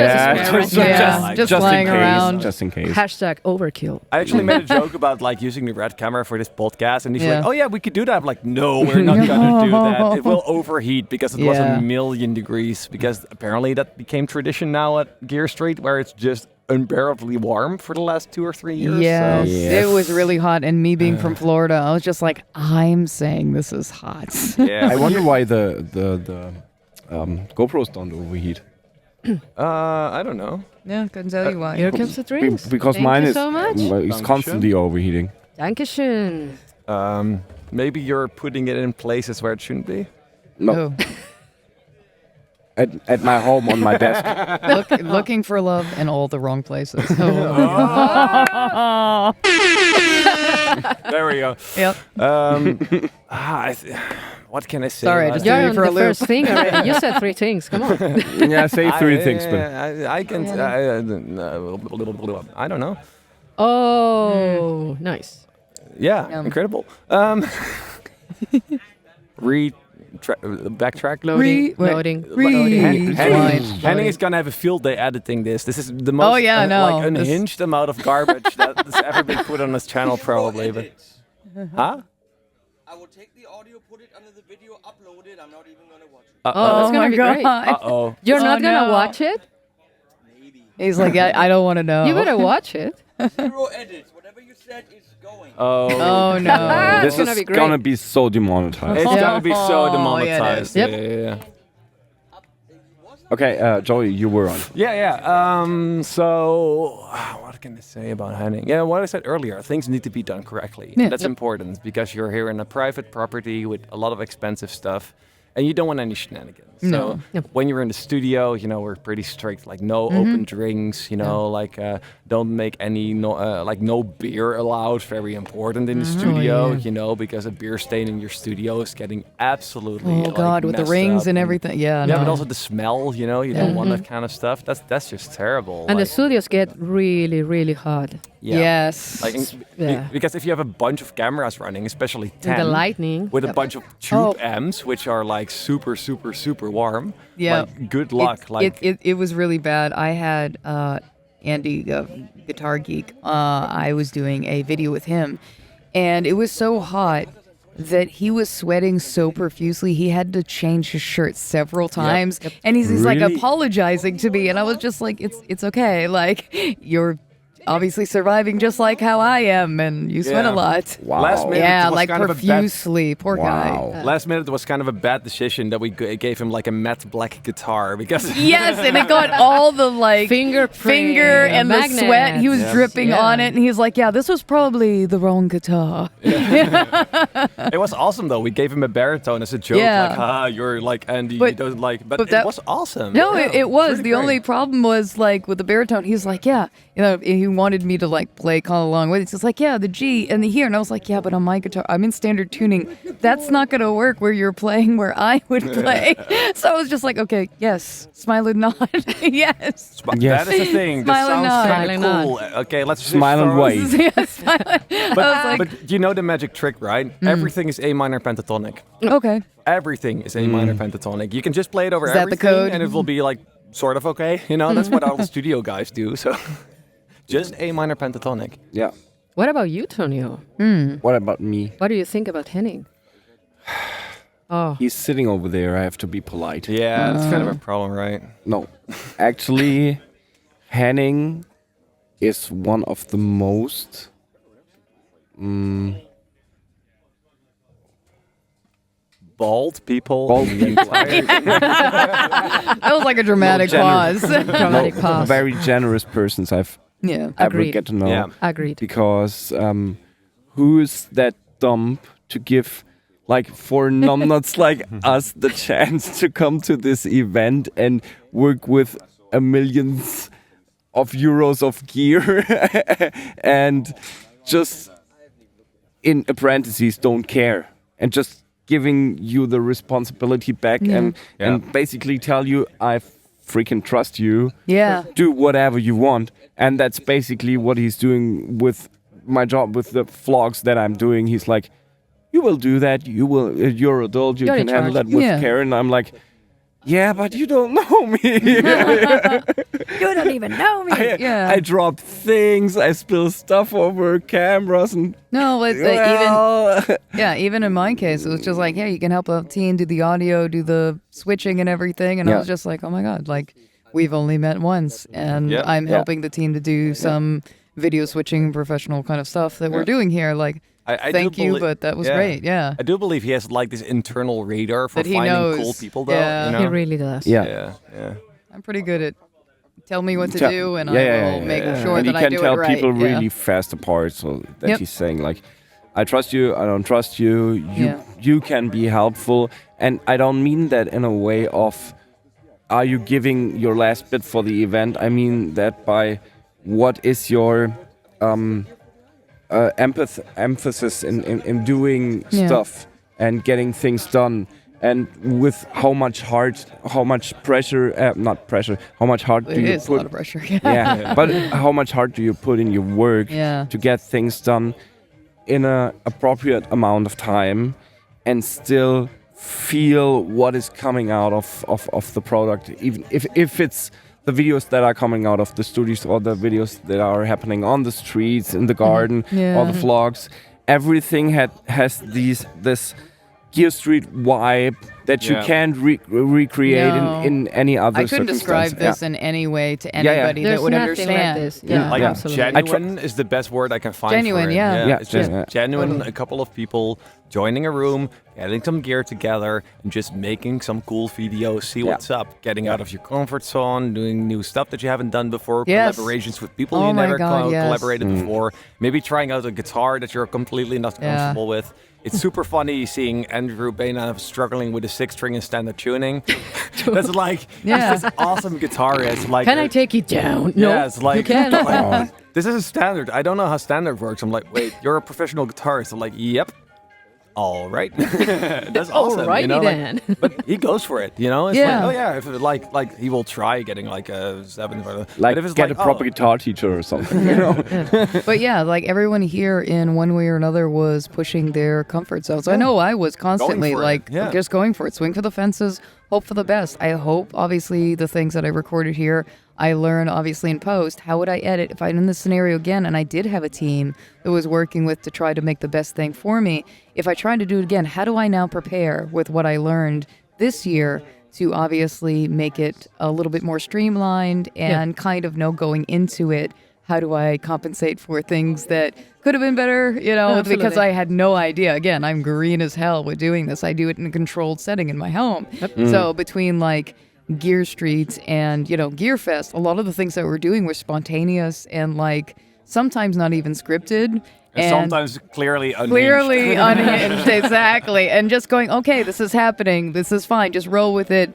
just lying around. Just in case. Hashtag overkill. I actually made a joke about like using the red camera for this podcast, and he's Yeah. like, "Oh yeah, we could do that." I'm like, "No, we're not gonna do that. It will overheat because it was Yeah. 1,000,000 degrees." Because apparently that became tradition now at Gear Street, where it's just unbearably warm for the last 2 or 3 years. Yes, So. it was really hot. And me being from Florida, I was just like, I'm saying this is hot. Yeah. I wonder why the GoPros don't overheat. I don't know. Yeah, couldn't tell you why. Here comes the drinks. Because Thank mine you is so much. is constantly overheating. Dankeschön. Maybe you're putting it in places where it shouldn't be. No. Oh. At my home on my desk. Looking for love in all the wrong places. There we go. Yep. What can I say? Sorry, I about just it? threw You're you on for a the loop. first thing already. You said 3 things. Come on. Yeah, say 3 things, but I can. I don't know. Oh, nice. Yeah, incredible. Backtrack. Loading. Henning is gonna have a field day editing this. This is the most Oh, yeah, no. like unhinged amount of garbage that's ever been put on this channel, probably. But huh? I will take the audio, put it under the video, upload it. I'm not even gonna watch it. Oh, that's gonna be great. Uh-oh. You're not gonna no. watch it? He's like, I don't want to know. You better watch it. 0 edits. Whatever you said is going. Oh, no. this gonna is be great. gonna be so demonetized. It's gonna be so Oh, demonetized. yeah, it Yeah. Okay, Joey, you were on. Yeah. So, what can I say about Henning? Yeah, what I said earlier, things need to be done correctly. Yeah. That's important because you're here in a private property with a lot of expensive stuff, and you don't want any shenanigans. So, when you're in the studio, we're pretty strict. Like, no open drinks. Like, don't make any no beer allowed. Very important in the studio. Because a beer stain in your studio is getting absolutely. Oh, God, with the messed rings up and everything. Yeah, Yeah, no. but also the smell, you don't want that kind of stuff. That's just terrible. And the like, studios get really, really hot. Yes. like, because if you have a bunch of cameras running, especially 10, the lightning. with a bunch of tube amps, which are like super, super, super warm. Yeah. Like, good luck. It was really bad. I had Andy, Guitar Geek. I was doing a video with him, and it was so hot that he was sweating so profusely he had to change his shirt several times. And he's like Really? apologizing to me, and I was just like, it's okay. Like, you're obviously surviving just like how I am, and you sweat a lot. Wow. Last minute, Yeah, it was like kind of a bad- profusely. Poor guy. Wow. Last minute, it was kind of a bad decision that we gave him like a matte black guitar because Yes, and it got all the like finger and the sweat. He was dripping on it, and he's like, "Yeah, this was probably the wrong guitar." it was awesome though. We gave him a baritone as a joke, Yeah. like, you're like Andy, But- you don't like, but that- it was awesome. No, Yeah, it was. pretty The great. only problem was like with the baritone. He's like, "Yeah, he wanted me to like play kind of along with it. He's like, "Yeah, the G and the here," and I was like, "Yeah, but on my guitar, I'm in standard tuning. That's not gonna work where you're playing where I would play." So I was just like, "Okay, yes, smile and nod, yes." Yes. That is the thing. Smile That and sounds nod. kind of cool. Okay, let's Smile and wave. Yeah, smile. I was like, But you know the magic trick, right? Everything is A minor pentatonic. "Okay, Everything is A minor pentatonic. You can just play it over Is that the everything, code? and it will be like sort of okay. That's what all the studio guys do. So just A minor pentatonic. Yeah. What about you, Tonio? What about me? What do you think about Henning? Oh, He's sitting over there. I have to be polite. Yeah, that's kind of a problem, right? No. Actually, Henning is one of the most Bald people. bald in the people. entire- that was like a dramatic pause." dramatic pause. Very generous persons I've Yeah. ever Agreed. get to know. Yeah. Agreed. Because who's that dumb to give like for numbnuts like us the chance to come to this event and work with millions of euros of gear and just in parentheses don't care and just giving you the responsibility back and basically tell you I freaking trust you. Yeah. Do whatever you want. And that's basically what he's doing with my job, with the vlogs that I'm doing. He's like, you will do that. You're adult. You You're can in handle charge. that with Yeah. Karen. I'm like, yeah, but you don't know me. You don't even know me. I drop things. I spill stuff over cameras and No, even in my case, it was just like, hey, you can help a team do the audio, do the switching and everything. And I was just like, oh my God, like we've only met once, and I'm helping the team to do some video switching professional kind of stuff that we're doing here. Like, I thank you, but that was great. Yeah. I do believe he has like this internal radar for That he finding knows. cool people, though. Yeah. You know? He really does. yeah. I'm pretty good at tell me what to Tell- do, and I will make sure and that he I can do tell it right. people Yeah. really fast apart. So that Yep. he's saying like, I trust you, I don't trust you. You can be helpful, and I don't mean that in a way of, are you giving your last bit for the event? I mean that by what is your emphasis in doing stuff and getting things done, and with how much pressure, how much heart do It you is a put? lot of pressure. But how much heart do you put in your work Yeah. to get things done in a appropriate amount of time and still feel what is coming out of the product, even if it's the videos that are coming out of the studios or the videos that are happening on the streets, in the garden, or the vlogs. Everything has this Gear Street vibe that you can't recreate No. in any other I couldn't describe circumstance. this in any way to anybody There's that would nothing understand. like this. Yeah, Like absolutely. genuine is the best word I can find. Genuine, for it. yeah. It's just Yeah. genuine. Totally. A couple of people joining a room, getting some gear together, and just making some cool videos. See what's up. Getting out of your comfort zone, doing new stuff that you haven't done before. Yes. Collaborations with people Oh you my never God, yes. collaborated before. Maybe trying out a guitar that you're completely not comfortable with. It's super funny seeing Andrew Baina struggling with a 6-string in standard tuning. That's like he's this awesome guitarist. Like, Can I take it down? No, yeah, it's like, you can. like, this is a standard. I don't know how standard works. I'm like, wait, you're a professional guitarist. I'm like, yep. All right. That's awesome. Alrighty you know, then. Like, but he goes for it, you know? It's Yeah. like, oh yeah, if it, like he will try getting like a 7. Like, but if it's get like, a proper guitar teacher or something. You know? But yeah, like everyone here in one way or another was pushing their comfort zones. I know I was constantly for it, like yeah. just going for it, swing for the fences, hope for the best. I hope obviously the things that I recorded here, I learn obviously in post. How would I edit if I'm in this scenario again and I did have a team that was working with to try to make the best thing for me? If I tried to do it again, how do I now prepare with what I learned this year to obviously make it a little bit more streamlined and kind of know going into it, how do I compensate for things that could have been better, you know, Absolutely. because I had no idea. Again, I'm green as hell with doing this. I do it in a controlled setting in my home. So between like Gear Street and, you know, Gear Fest, a lot of the things that we're doing were spontaneous and like sometimes not even scripted. and sometimes clearly unhinged. Clearly unhinged, exactly. And just going, okay, this is happening. This is fine. Just roll with it.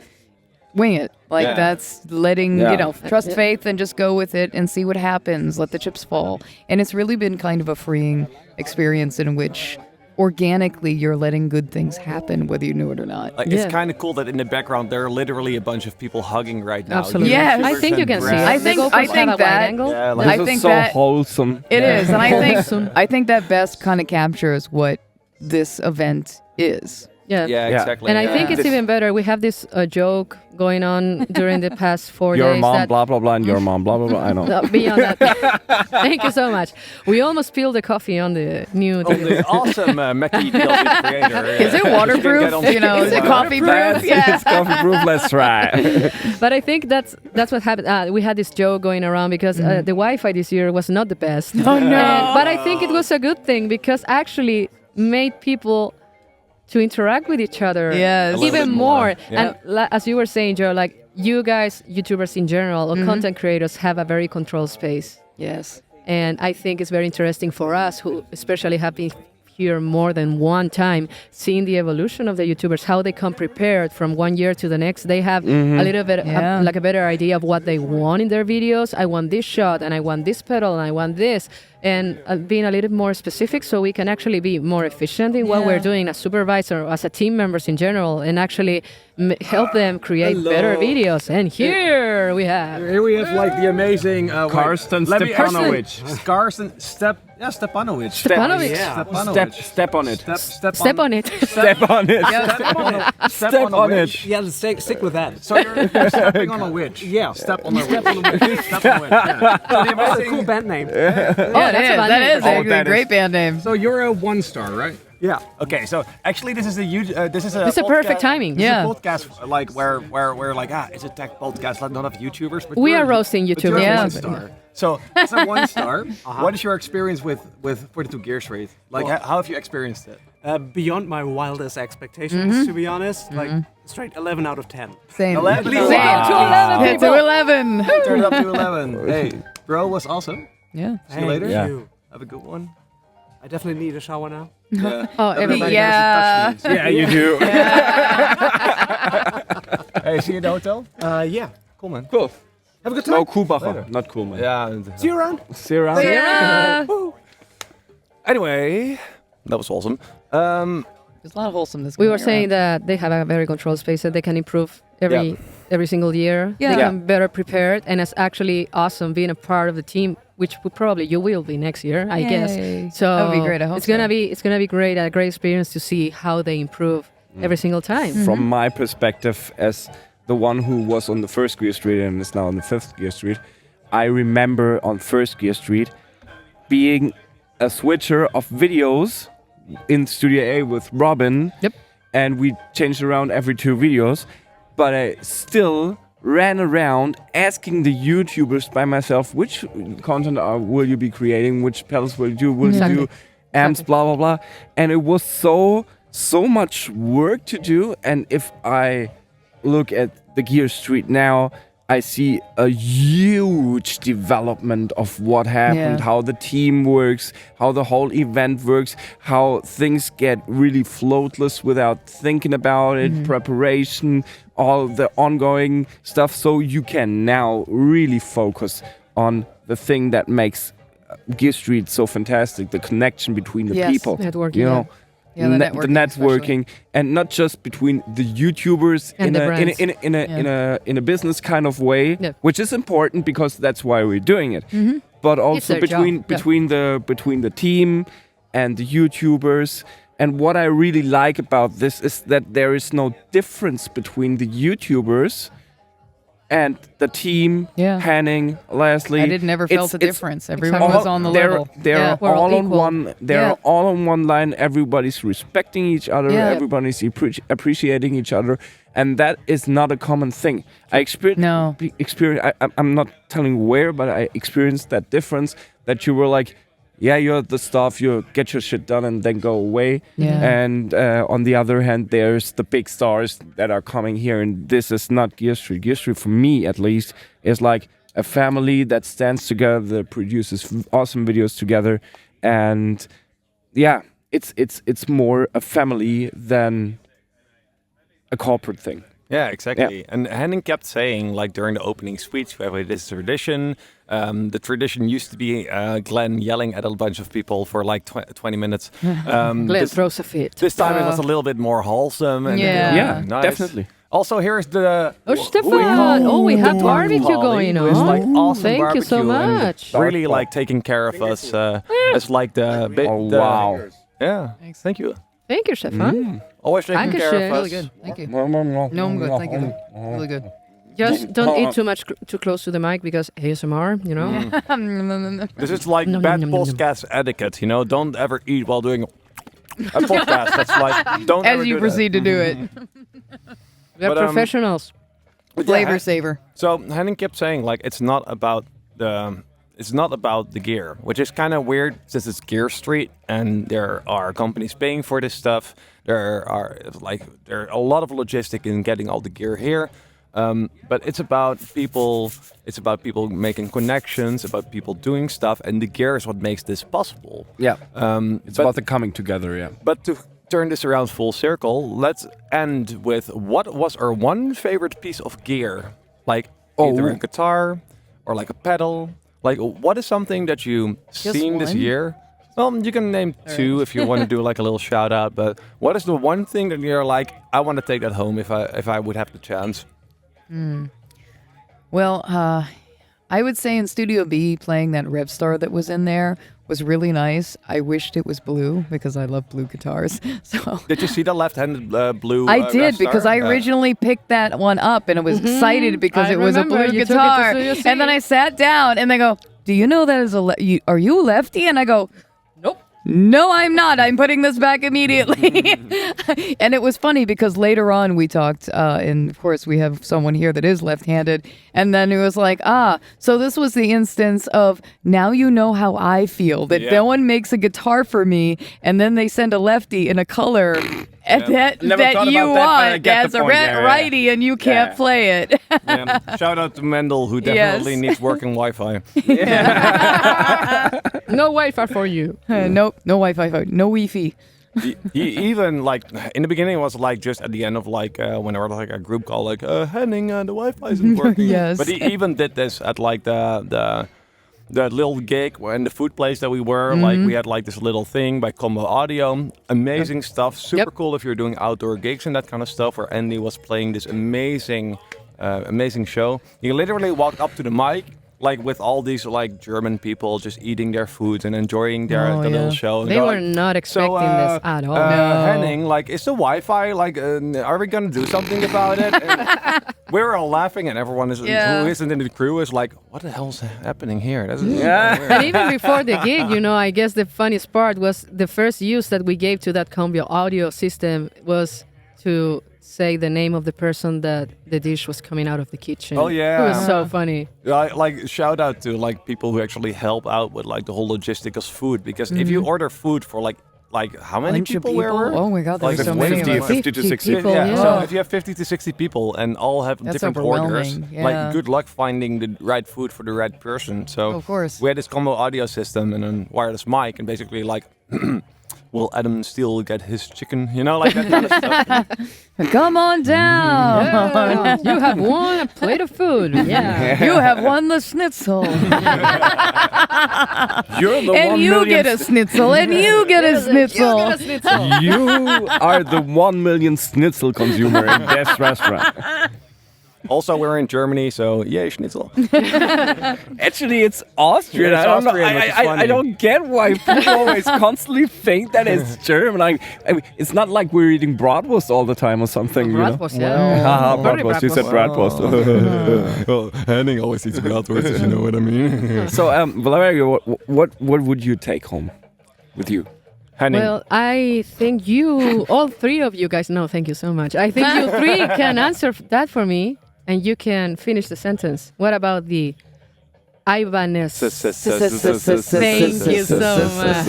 Wing it. Like that's letting, you know, trust faith and just go with it and see what happens. Let the chips fall. And it's really been kind of a freeing experience in which organically you're letting good things happen, whether you know it or not. Like, it's kind of cool that in the background there are literally a bunch of people hugging right now. Absolutely. Yes. I think you can see it. I The think- GoPros I have think a wide that- angle. Yeah, like, I This think is so that wholesome. it is, and I think that best kind of captures what this event is. Yeah, exactly. And I think it's This- even better. We have this joke going on during the past 4 Your days. mom, that blah, blah, blah, and your mom, blah, blah, blah. I know. Beyond that, thank you so much. We almost spilled the coffee on the new. Oh, the awesome Mackie DLZ Creator. Is it waterproof? You know, is it coffee proof? It's coffee proof. Let's try. But I think that's what happened. We had this joke going around because the Wi-Fi this year was not the best. Oh no! But I think it was a good thing because actually made people to interact with each other Yes. even more. Yeah. And as you were saying, Joe, like you guys, YouTubers in general, or content creators, have a very controlled space. Yes. And I think it's very interesting for us, who especially have been here more than one time, seeing the evolution of the YouTubers, how they come prepared from one year to the next. They have a little bit like a better idea of what they want in their videos. I want this shot, and I want this pedal, and I want this. and being a little more specific so we can actually be more efficient in what we're doing as supervisor, as a team members in general, and actually help them create better videos. And here we have like the amazing Karsten Stepanovic. Karsten Stepanovic. Stepanovic. Step on it. Step on it. Step on it. Step on it. Yeah, stick with that. So you're stepping on a witch. Yeah. Step on the witch. Step on the witch. Yeah. So the That's a amazing, cool band name. That is actually a great band name. So you're a 1-star, right? Yeah. Okay, so actually this is It's a perfect timing. This is a podcast like where like it's a tech podcast, not of YouTubers. But We you're- are roasting but you're YouTubers. a Yeah. 1-star. So as a 1-star, what is your experience with 42 Gear Street? Like how have you experienced it? Beyond my wildest expectations, to be honest. Like straight 11 out of 10. Same. 11. Please take it to 11, Hit to people. 11. Turned up to 11. Hey, bro, was awesome. Yeah. See you later. Thank you. Have a good one. I definitely need a shower now. Oh, everybody. Yeah. Yeah, you do. Hey, see you at the hotel. Yeah. Cool, man. Cool. Have a good time. No, Kubacher. Not cool, man. Yeah. See you around. See you around. Yeah. Anyway, that was awesome. There's a lot of wholesomeness. We going were saying around. that they have a very controlled space that they can improve every single year. Yeah. They Yeah. can better prepared, and it's actually awesome being a part of the team, which you will be next year, I Yay. guess. So That would be great. I hope it's gonna so. be great, a great experience to see how they improve every single time. From my perspective, as the one who was on the first Gear Street and is now on the 5th Gear Street, I remember on first Gear Street being a switcher of videos in Studio A with Robin. Yep. And we changed around every 2 videos, but I still ran around asking the YouTubers by myself, which content will you be creating, which pedals will you do, will you do amps, blah, blah, blah. And it was so much work to do. And if I look at the Gear Street now, I see a huge development of what happened, how the team works, how the whole event works, how things get really floatless without thinking about it, preparation, all the ongoing stuff. So you can now really focus on the thing that makes Gear Street so fantastic, the connection between the people. Networking, you know. Yeah, the The networking networking, and not just between the YouTubers And the brands. in a business kind of way, Yeah. which is important because that's why we're doing it. But also their job, between the team and the YouTubers. And what I really like about this is that there is no difference between the YouTubers and the team. Yeah. Henning, Leslie. I never felt a It's- difference. Everyone all- was on the they're, level. They're Yeah. We're all all on equal. one. They're all on one line. Everybody's respecting each other. Yeah. Everybody's appreciating each other, and that is not a common thing. I experienced. No. I'm not telling where, but I experienced that difference. That you were like, yeah, you're the staff. You get your shit done and then go away. Yeah. And on the other hand, there's the big stars that are coming here, and this is not Gear Street. Gear Street, for me at least, is like a family that stands together, that produces awesome videos together, and yeah, it's more a family than a corporate thing. Yeah, exactly. And Henning kept saying, like during the opening speech, we have this tradition. The tradition used to be Glenn yelling at a bunch of people for like 20 minutes. Glenn throws a fit. This time it was a little bit more wholesome. And Yeah. nice. Definitely. Also, here's the... Oh, Stefan! Oh, we have barbecue going It's like on. awesome Thank you so barbecue and much. Really like taking care of us. As like the... Oh, wow. Yeah, thank you. Thank you, Stefan. Always taking care Dankeschön. of us. Really good. Thank you. No, I'm good. Thank you. Really good. Just don't eat too much too close to the mic because ASMR, you know. This is like Nom, bad nom, nom, nom. podcast etiquette, you know? Don't ever eat while doing a podcast. That's like, don't ever As you do proceed to do it. We are But, professionals. that. Flavor saver. So Henning kept saying like it's not about the gear, which is kind of weird since it's Gear Street and there are companies paying for this stuff. There are a lot of logistic in getting all the gear here. But it's about people. It's about people making connections, about people doing stuff, and the gear is what makes this possible. Yeah. It's but- about the coming together. Yeah. But to turn this around full circle, let's end with what was our one favorite piece of gear, like either a guitar or like a pedal, Like, what is something that you seen this one? year? Well, you can name two if you want to do like a little shout out. But what is the one thing that you're like, I want to take that home if I would have the chance? Well, I would say in Studio B, playing that Rev Star that was in there was really nice. I wished it was blue because I love blue guitars. So Did you see the left-handed blue? I did Rev Star? because I originally picked that one up and I was excited because I it was a remember blue you took it to guitar. Studio C. And then I sat down and they go, "Do you know that is are you a lefty?" And I go, Nope. "No, I'm not. I'm putting this back immediately." And it was funny because later on we talked, and of course we have someone here that is left-handed, and then it was like, so this was the instance of now you know how I feel, that no one makes a guitar for me, and then they send a lefty in a color that you want as a righty, and you can't play it. Shout out to Mendel, who definitely needs working Wi-Fi. No Wi-Fi for you. Nope, no Wi-Fi, no Wi-Fi. he even like in the beginning it was like just at the end of like when there was like a group call like Henning, the Wi-Fi isn't working. Yes. But he even did this at like the little gig in the food place that we were. Like we had like this little thing by Combo Audio. Amazing stuff. Super cool if you're doing outdoor gigs and that kind of stuff. Where Andy was playing this amazing show. He literally walked up to the mic. Like with all these like German people just eating their foods and enjoying their little show. And They were not expecting this at all. Henning, like, is the Wi-Fi, like, are we going to do something about it? And we were all laughing and everyone who isn't in the crew is like, what the hell's happening here? That's And even before the gig, I guess the funniest part was the first use that we gave to that Combo Audio system was to say the name of the person that the dish was coming out of the kitchen. Oh, yeah. It was so funny. Like, shout out to like people who actually help out with like the whole logistics of food. Because if you order food for like how many people were there? Oh my God, there's Like so many. 50 to 60 people. Yeah, Yeah. so if you have 50 to 60 people and all have That's different orders, overwhelming, yeah. like good luck finding the right food for the right person. So Of course. we had this combo audio system and a wireless mic, and basically like, will Adam Steele get his chicken? Like that kind of stuff. Come on down. Yeah. You have won a plate of food. Yeah. You have won the schnitzel. You're the And 1 you million get a schnitzel. And you get a schnitzel. You are the 1 million schnitzel consumer in this restaurant. Also, we're in Germany, so yay, schnitzel. Actually, it's Austrian. Yeah, it's I don't Austrian, know. which is I funny. don't get why people always constantly think that it's German. I mean, it's not like we're eating bratwurst all the time or something. Bratwurst, you know? yeah. Haha, Very bratwurst. You said bratwurst. bratwurst. Well, Henning always eats bratwurst, if you know what I mean. So, Valeria, what would you take home with you? Henning. Well, I think all three of you guys, no, thank you so much. I think you three can answer that for me. And you can finish the sentence. What about the Ibanez? Thank you so much.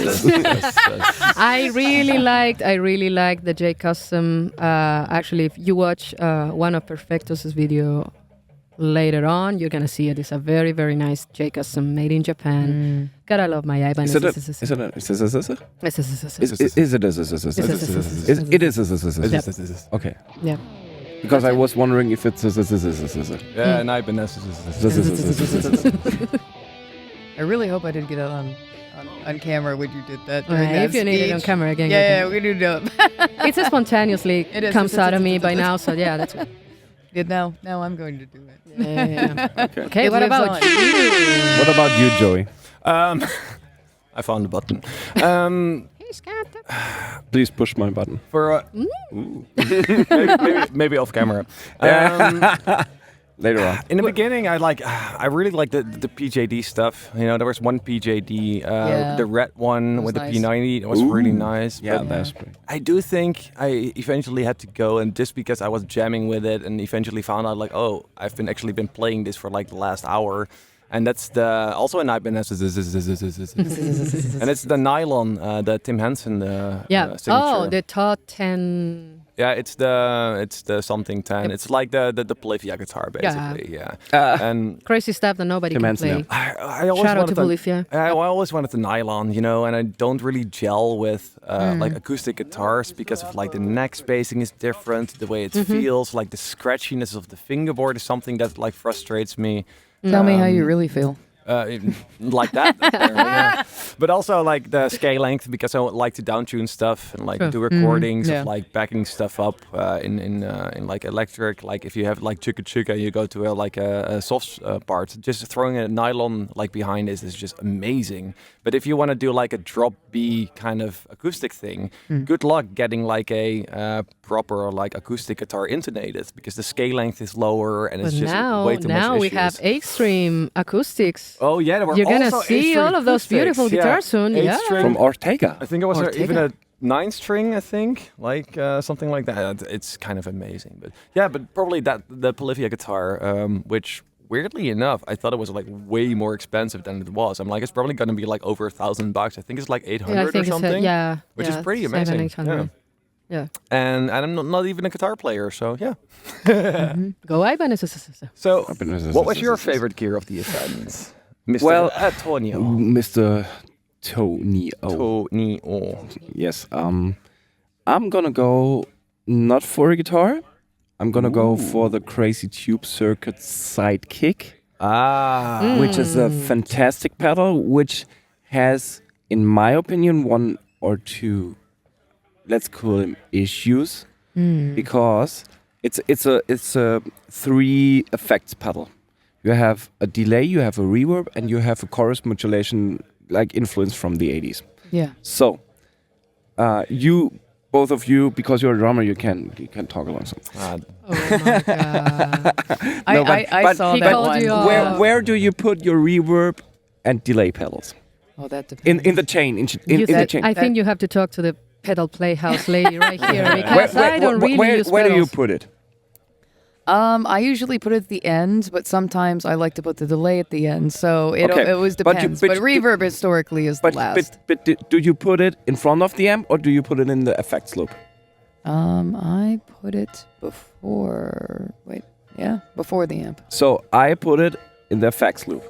I really liked the J Custom. Actually, if you watch one of Perfecto's video later on, you're gonna see it. It's a very, very nice J Custom made in Japan. Gotta love my Ibanez. Okay. Yeah. Because I was wondering if it's Yeah, and I've been I really hope I didn't get it on camera when you did that. If you need it on camera again. Yeah, we do know. It's spontaneously comes out of me by now, so yeah, that's good. Good now I'm going to do it. Yeah. Okay, It what lives about on. you? What about you, Joey? I found the button. Please push my button. For maybe off camera. Later on. In the beginning, I really liked the PJD stuff. There was one PJD, the red one with the nice. P90. It was really nice. Yeah, but that's great. I do think I eventually had to go, and just because I was jamming with it, and eventually found out like, oh, I've been playing this for like the last hour. And that's also an Ibanez, and it's the nylon, the Tim Henson signature. Oh, the Todd 10. Yeah, it's the something 10. It's like the Bolivia guitar basically. Yeah. And Crazy stuff that nobody Tim can Henson, play. I always Shout out wanted to Bolivia. I always wanted the nylon, and I don't really gel with like acoustic guitars because of like the neck spacing is different, the way it feels, like the scratchiness of the fingerboard is something that like frustrates me. Tell me how you really feel. like that. Yeah. But also like the scale length, because I like to downtune stuff and like do recordings of like backing stuff up in like electric. Like if you have like chugga chugga, you go to a soft part. Just throwing a nylon like behind this is just amazing. But if you want to do like a drop B kind of acoustic thing, good luck getting like a proper like acoustic guitar intonated, because the scale length is lower and it's just way too much. Now we have extreme acoustics. Oh yeah, you're gonna see all of those beautiful guitars soon. Yeah, from Ortega. I think it was even a 9-string. I think like something like that. It's kind of amazing. But yeah, but probably the Polivia guitar, which weirdly enough, I thought it was like way more expensive than it was. I'm like, it's probably gonna be like over $1,000. I think it's like 800 or something. Which is pretty amazing. Yeah. And I'm not even a guitar player, so yeah. Go Ivan. So, what was your favorite gear of the event? Mr. Antonio. Mr. Tonio. Tonio. Yes. I'm gonna go not for a guitar. I'm gonna go for the Crazy Tube Circuit Sidekick. Which is a fantastic pedal, which has, in my opinion, one or two, let's call them issues, because it's a 3 effects pedal. You have a delay, you have a reverb, and you have a chorus modulation, like influence from the 80s. Yeah. So, both of you, because you're a drummer, you can talk along some. Oh my god! I saw that one. Where do you put your reverb and delay pedals? Oh, that depends. In the chain. In the chain. I think you have to talk to the pedal playhouse lady right here, because I don't really use pedals. Where do you put it? I usually put it at the end, but sometimes I like to put the delay at the end. So it always depends. But reverb historically is the last. But do you put it in front of the amp, or do you put it in the effects loop? I put it before. Before the amp. So I put it in the effects loop.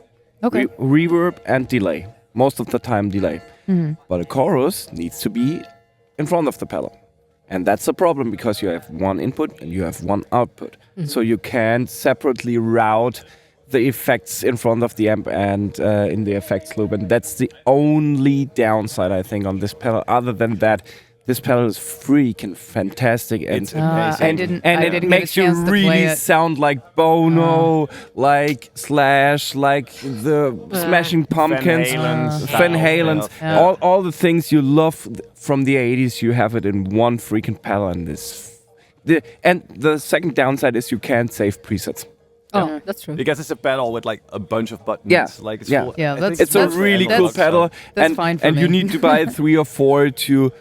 Okay. Reverb and delay. Most of the time delay. But a chorus needs to be in front of the pedal. And that's a problem, because you have one input and you have one output. So you can't separately route the effects in front of the amp and in the effects loop. And that's the only downside, I think, on this pedal. Other than that, this pedal is freaking fantastic. And it's amazing. It makes you really sound like Bono, like Slash, like the Smashing Pumpkins, Van Halen. All the things you love from the 80s, you have it in one freaking pedal. And the second downside is you can't save presets. Oh, that's true. Because it's a pedal with like a bunch of buttons. Yeah, like it's yeah. full, That's a really cool pedal. That's fine for and me. you need to buy 3 or 4 to.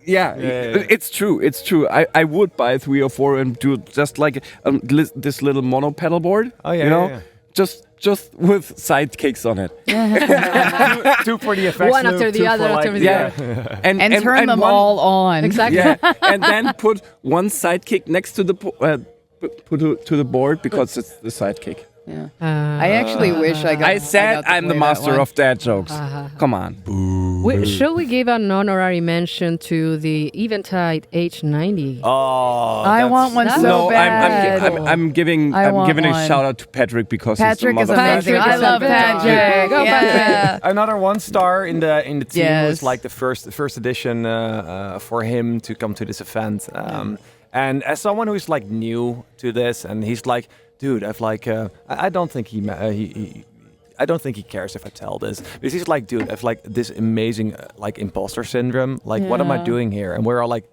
It's true. It's true. I would buy 3 or 4 and do just like this little mono pedal board. Oh yeah, you know, just with sidekicks on it. Two for the effects. One after the other, after the other. And turn them all on. Exactly. Yeah, and then put one sidekick next to the put to the board, because it's the sidekick. Yeah. I actually wish I got. I said I'm the master of dad jokes. Come on. Shall we give an honorary mention to the Eventide H90? Oh, I want one so bad. I'm giving a shout out to Patrick, because Patrick he's is the amazing. I love Patrick. Go Patrick. Another 1-star in the team was like the first edition for him to come to this event. And as someone who's like new to this, and he's like, dude, I've like, I don't think I don't think he cares if I tell this. Because he's like, dude, I've like this amazing like imposter syndrome. Like, what am I doing here? And we're all like,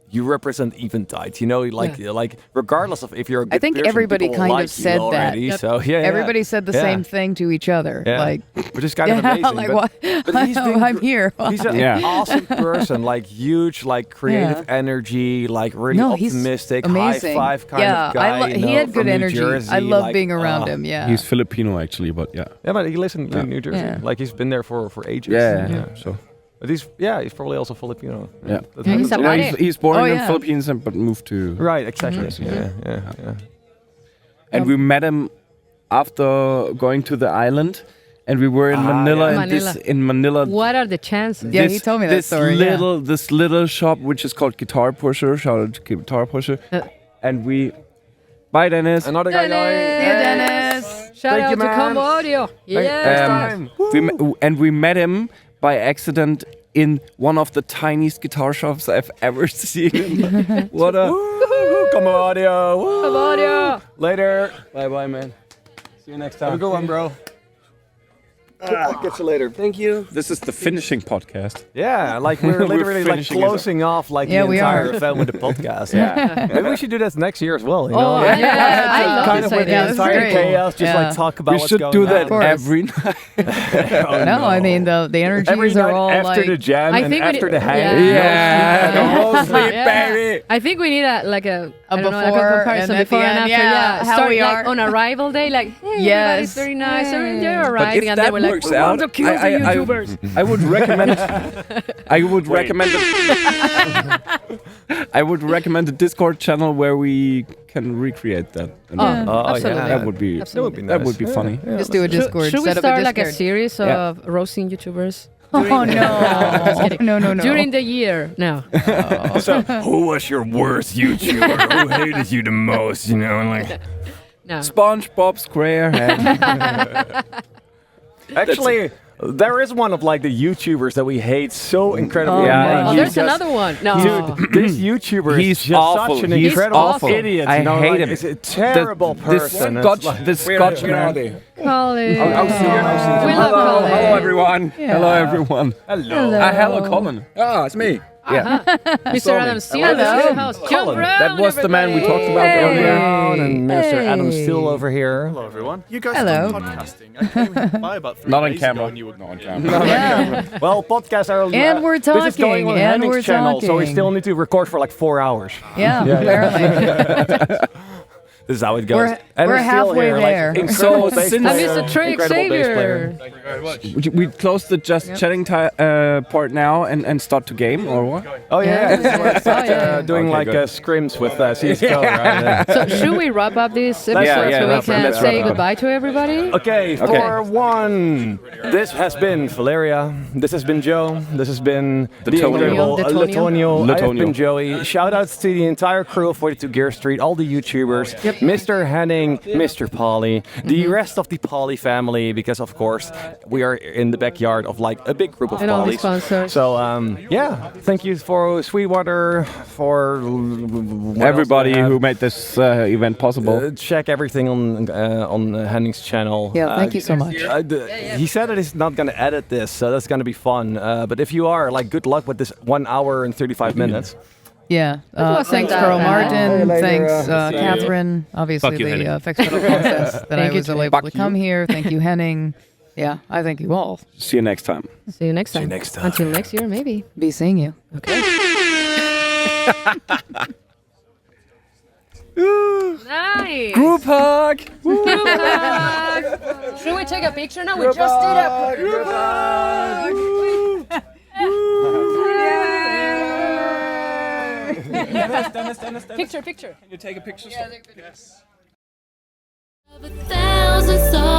you represent Eventide, you know, like regardless of if you're a good I think person, everybody people kind like of said you that. already, so everybody said the same thing to each other. Like, which is kind of amazing. Like, but I'm here. He's an awesome person, like huge, like creative energy, like really optimistic, amazing. high five kind of guy. He had good energy. Jersey, I love being around him. Yeah, he's Filipino actually, but yeah, but he lives in New Jersey. Yeah. Like he's been there for ages. So. But he's probably also Filipino. Yeah, he's born in the Philippines but moved to. Right, exactly. Yeah. And we met him after going to the island, and we were in Manila. In Manila. What are the chances? Yeah, he told me that story. This little shop which is called Guitar Pusher. Shout out to Guitar Pusher. And we. Bye, Dennis. Another guy. Dennis. Shout Thank out you, to man. Combo Audio. Yeah. We met him by accident in one of the tiniest guitar shops I've ever seen. What a Come on, audio. Woo. Combo Audio. Later. bye bye, man. See you next time. Have a good one, bro. Catch you later. Thank you. This is the finishing podcast. Yeah, like we're literally like finishing it up. closing off like Yeah, the we entire are. event with the podcast. Yeah, maybe we should do this next year as well. You know, Oh, like, yeah. I love kind this of with idea. the It's entire great. chaos, just Yeah. like talk about We what's should going do on. that course. every night. Oh, No, I mean the energies Every are night all after like the jam I and think we after need- the hang. Yeah. No sleep, Yeah. baby. I think we need I don't know, like before a comparison and at before the and end, after. yeah, how Start we like are. on arrival day, like, hey, Yes. everybody's very nice. Yeah. They're But arriving, if and that then we're like, works we out, want to kill the YouTubers. I would recommend. I would recommend. I would recommend a Discord channel where we can recreate that. And Oh, Oh, absolutely. yeah. that would be. Absolutely. That would be funny. just do a Discord. Should we set up start a like a Discord. series Yeah. of roasting YouTubers? Oh no! Just kidding. no! During the year, no. So, who was your worst YouTuber? Who hated you the most? You know, like. No. SpongeBob SquareHead. Actually, there is one of like the YouTubers that we hate so incredibly Yeah, much. Oh, you there's Just- another one. No. Dude, this YouTuber He's is just awful. such an He's incredible awful. idiot. I you know, hate like, him. He's a terrible person. It's like- The Scotch man. Colin. I'll see you. We love Colin. Hello, everyone. Yeah. Hello, everyone. Hello. Hello, Colin. Ah, it's me. Yeah. Mr. Adam Steele in Hello. the house. Jump around, That was the man we talked about Hey. earlier. and Mr. Adam Hey. Steele over here. Hello, everyone. You guys Hello. are podcasting. I came by about 3 Not on days camera. ago and you were not on camera. Yeah. Well, podcasts are. And we're This is going talking, on and Henning's we're channel, so we talking. still need to record for like 4 hours. Yeah, apparently. This is how it goes. We're- And we're he's still halfway here, there. Like, incredible So bass since- player, And Mr. Trey incredible bass player. Xavier. Thank you very much. We close the just chatting part now and start to game or what? Oh yeah, Oh, yeah. doing Okay, like good. scrims with CS:GO, right? So should we wrap up this episode yeah, so we let's can wrap say it up. goodbye to everybody? Okay, for one, this has been Valeria. This has been Joe. This has been the incredible Latonio. I have been Joey. Shout outs to the entire crew of 42 Gear Street, all the YouTubers, Mr. Henning, Mr. Polly, the rest of the Polly family, because of course we are in the backyard of like a big group of And all the Pollys. sponsors. So yeah, thank you for Sweetwater, for what Everybody else do I have? who made this event possible. Check everything on Henning's channel. Yeah, thank you so much. He said that he's not going to edit this, so that's going to be fun. But if you are, like, good luck with this 1 hour and 35 minutes. Yeah. wasn't Thanks, that Carl bad. Martin. Later, Thanks, see you. Catherine. Obviously, Fuck you, the Henning. fictional process that I Thank you, was Jay. able to come here. Thank you, Henning. Yeah, I thank you all. See you next time. See you next time. next time. Until next year, maybe. Be seeing you. Okay. Nice. Group hug. Group hug. Should we take a picture now? We just did a group hug. Picture. Can you take a picture? A thousand songs.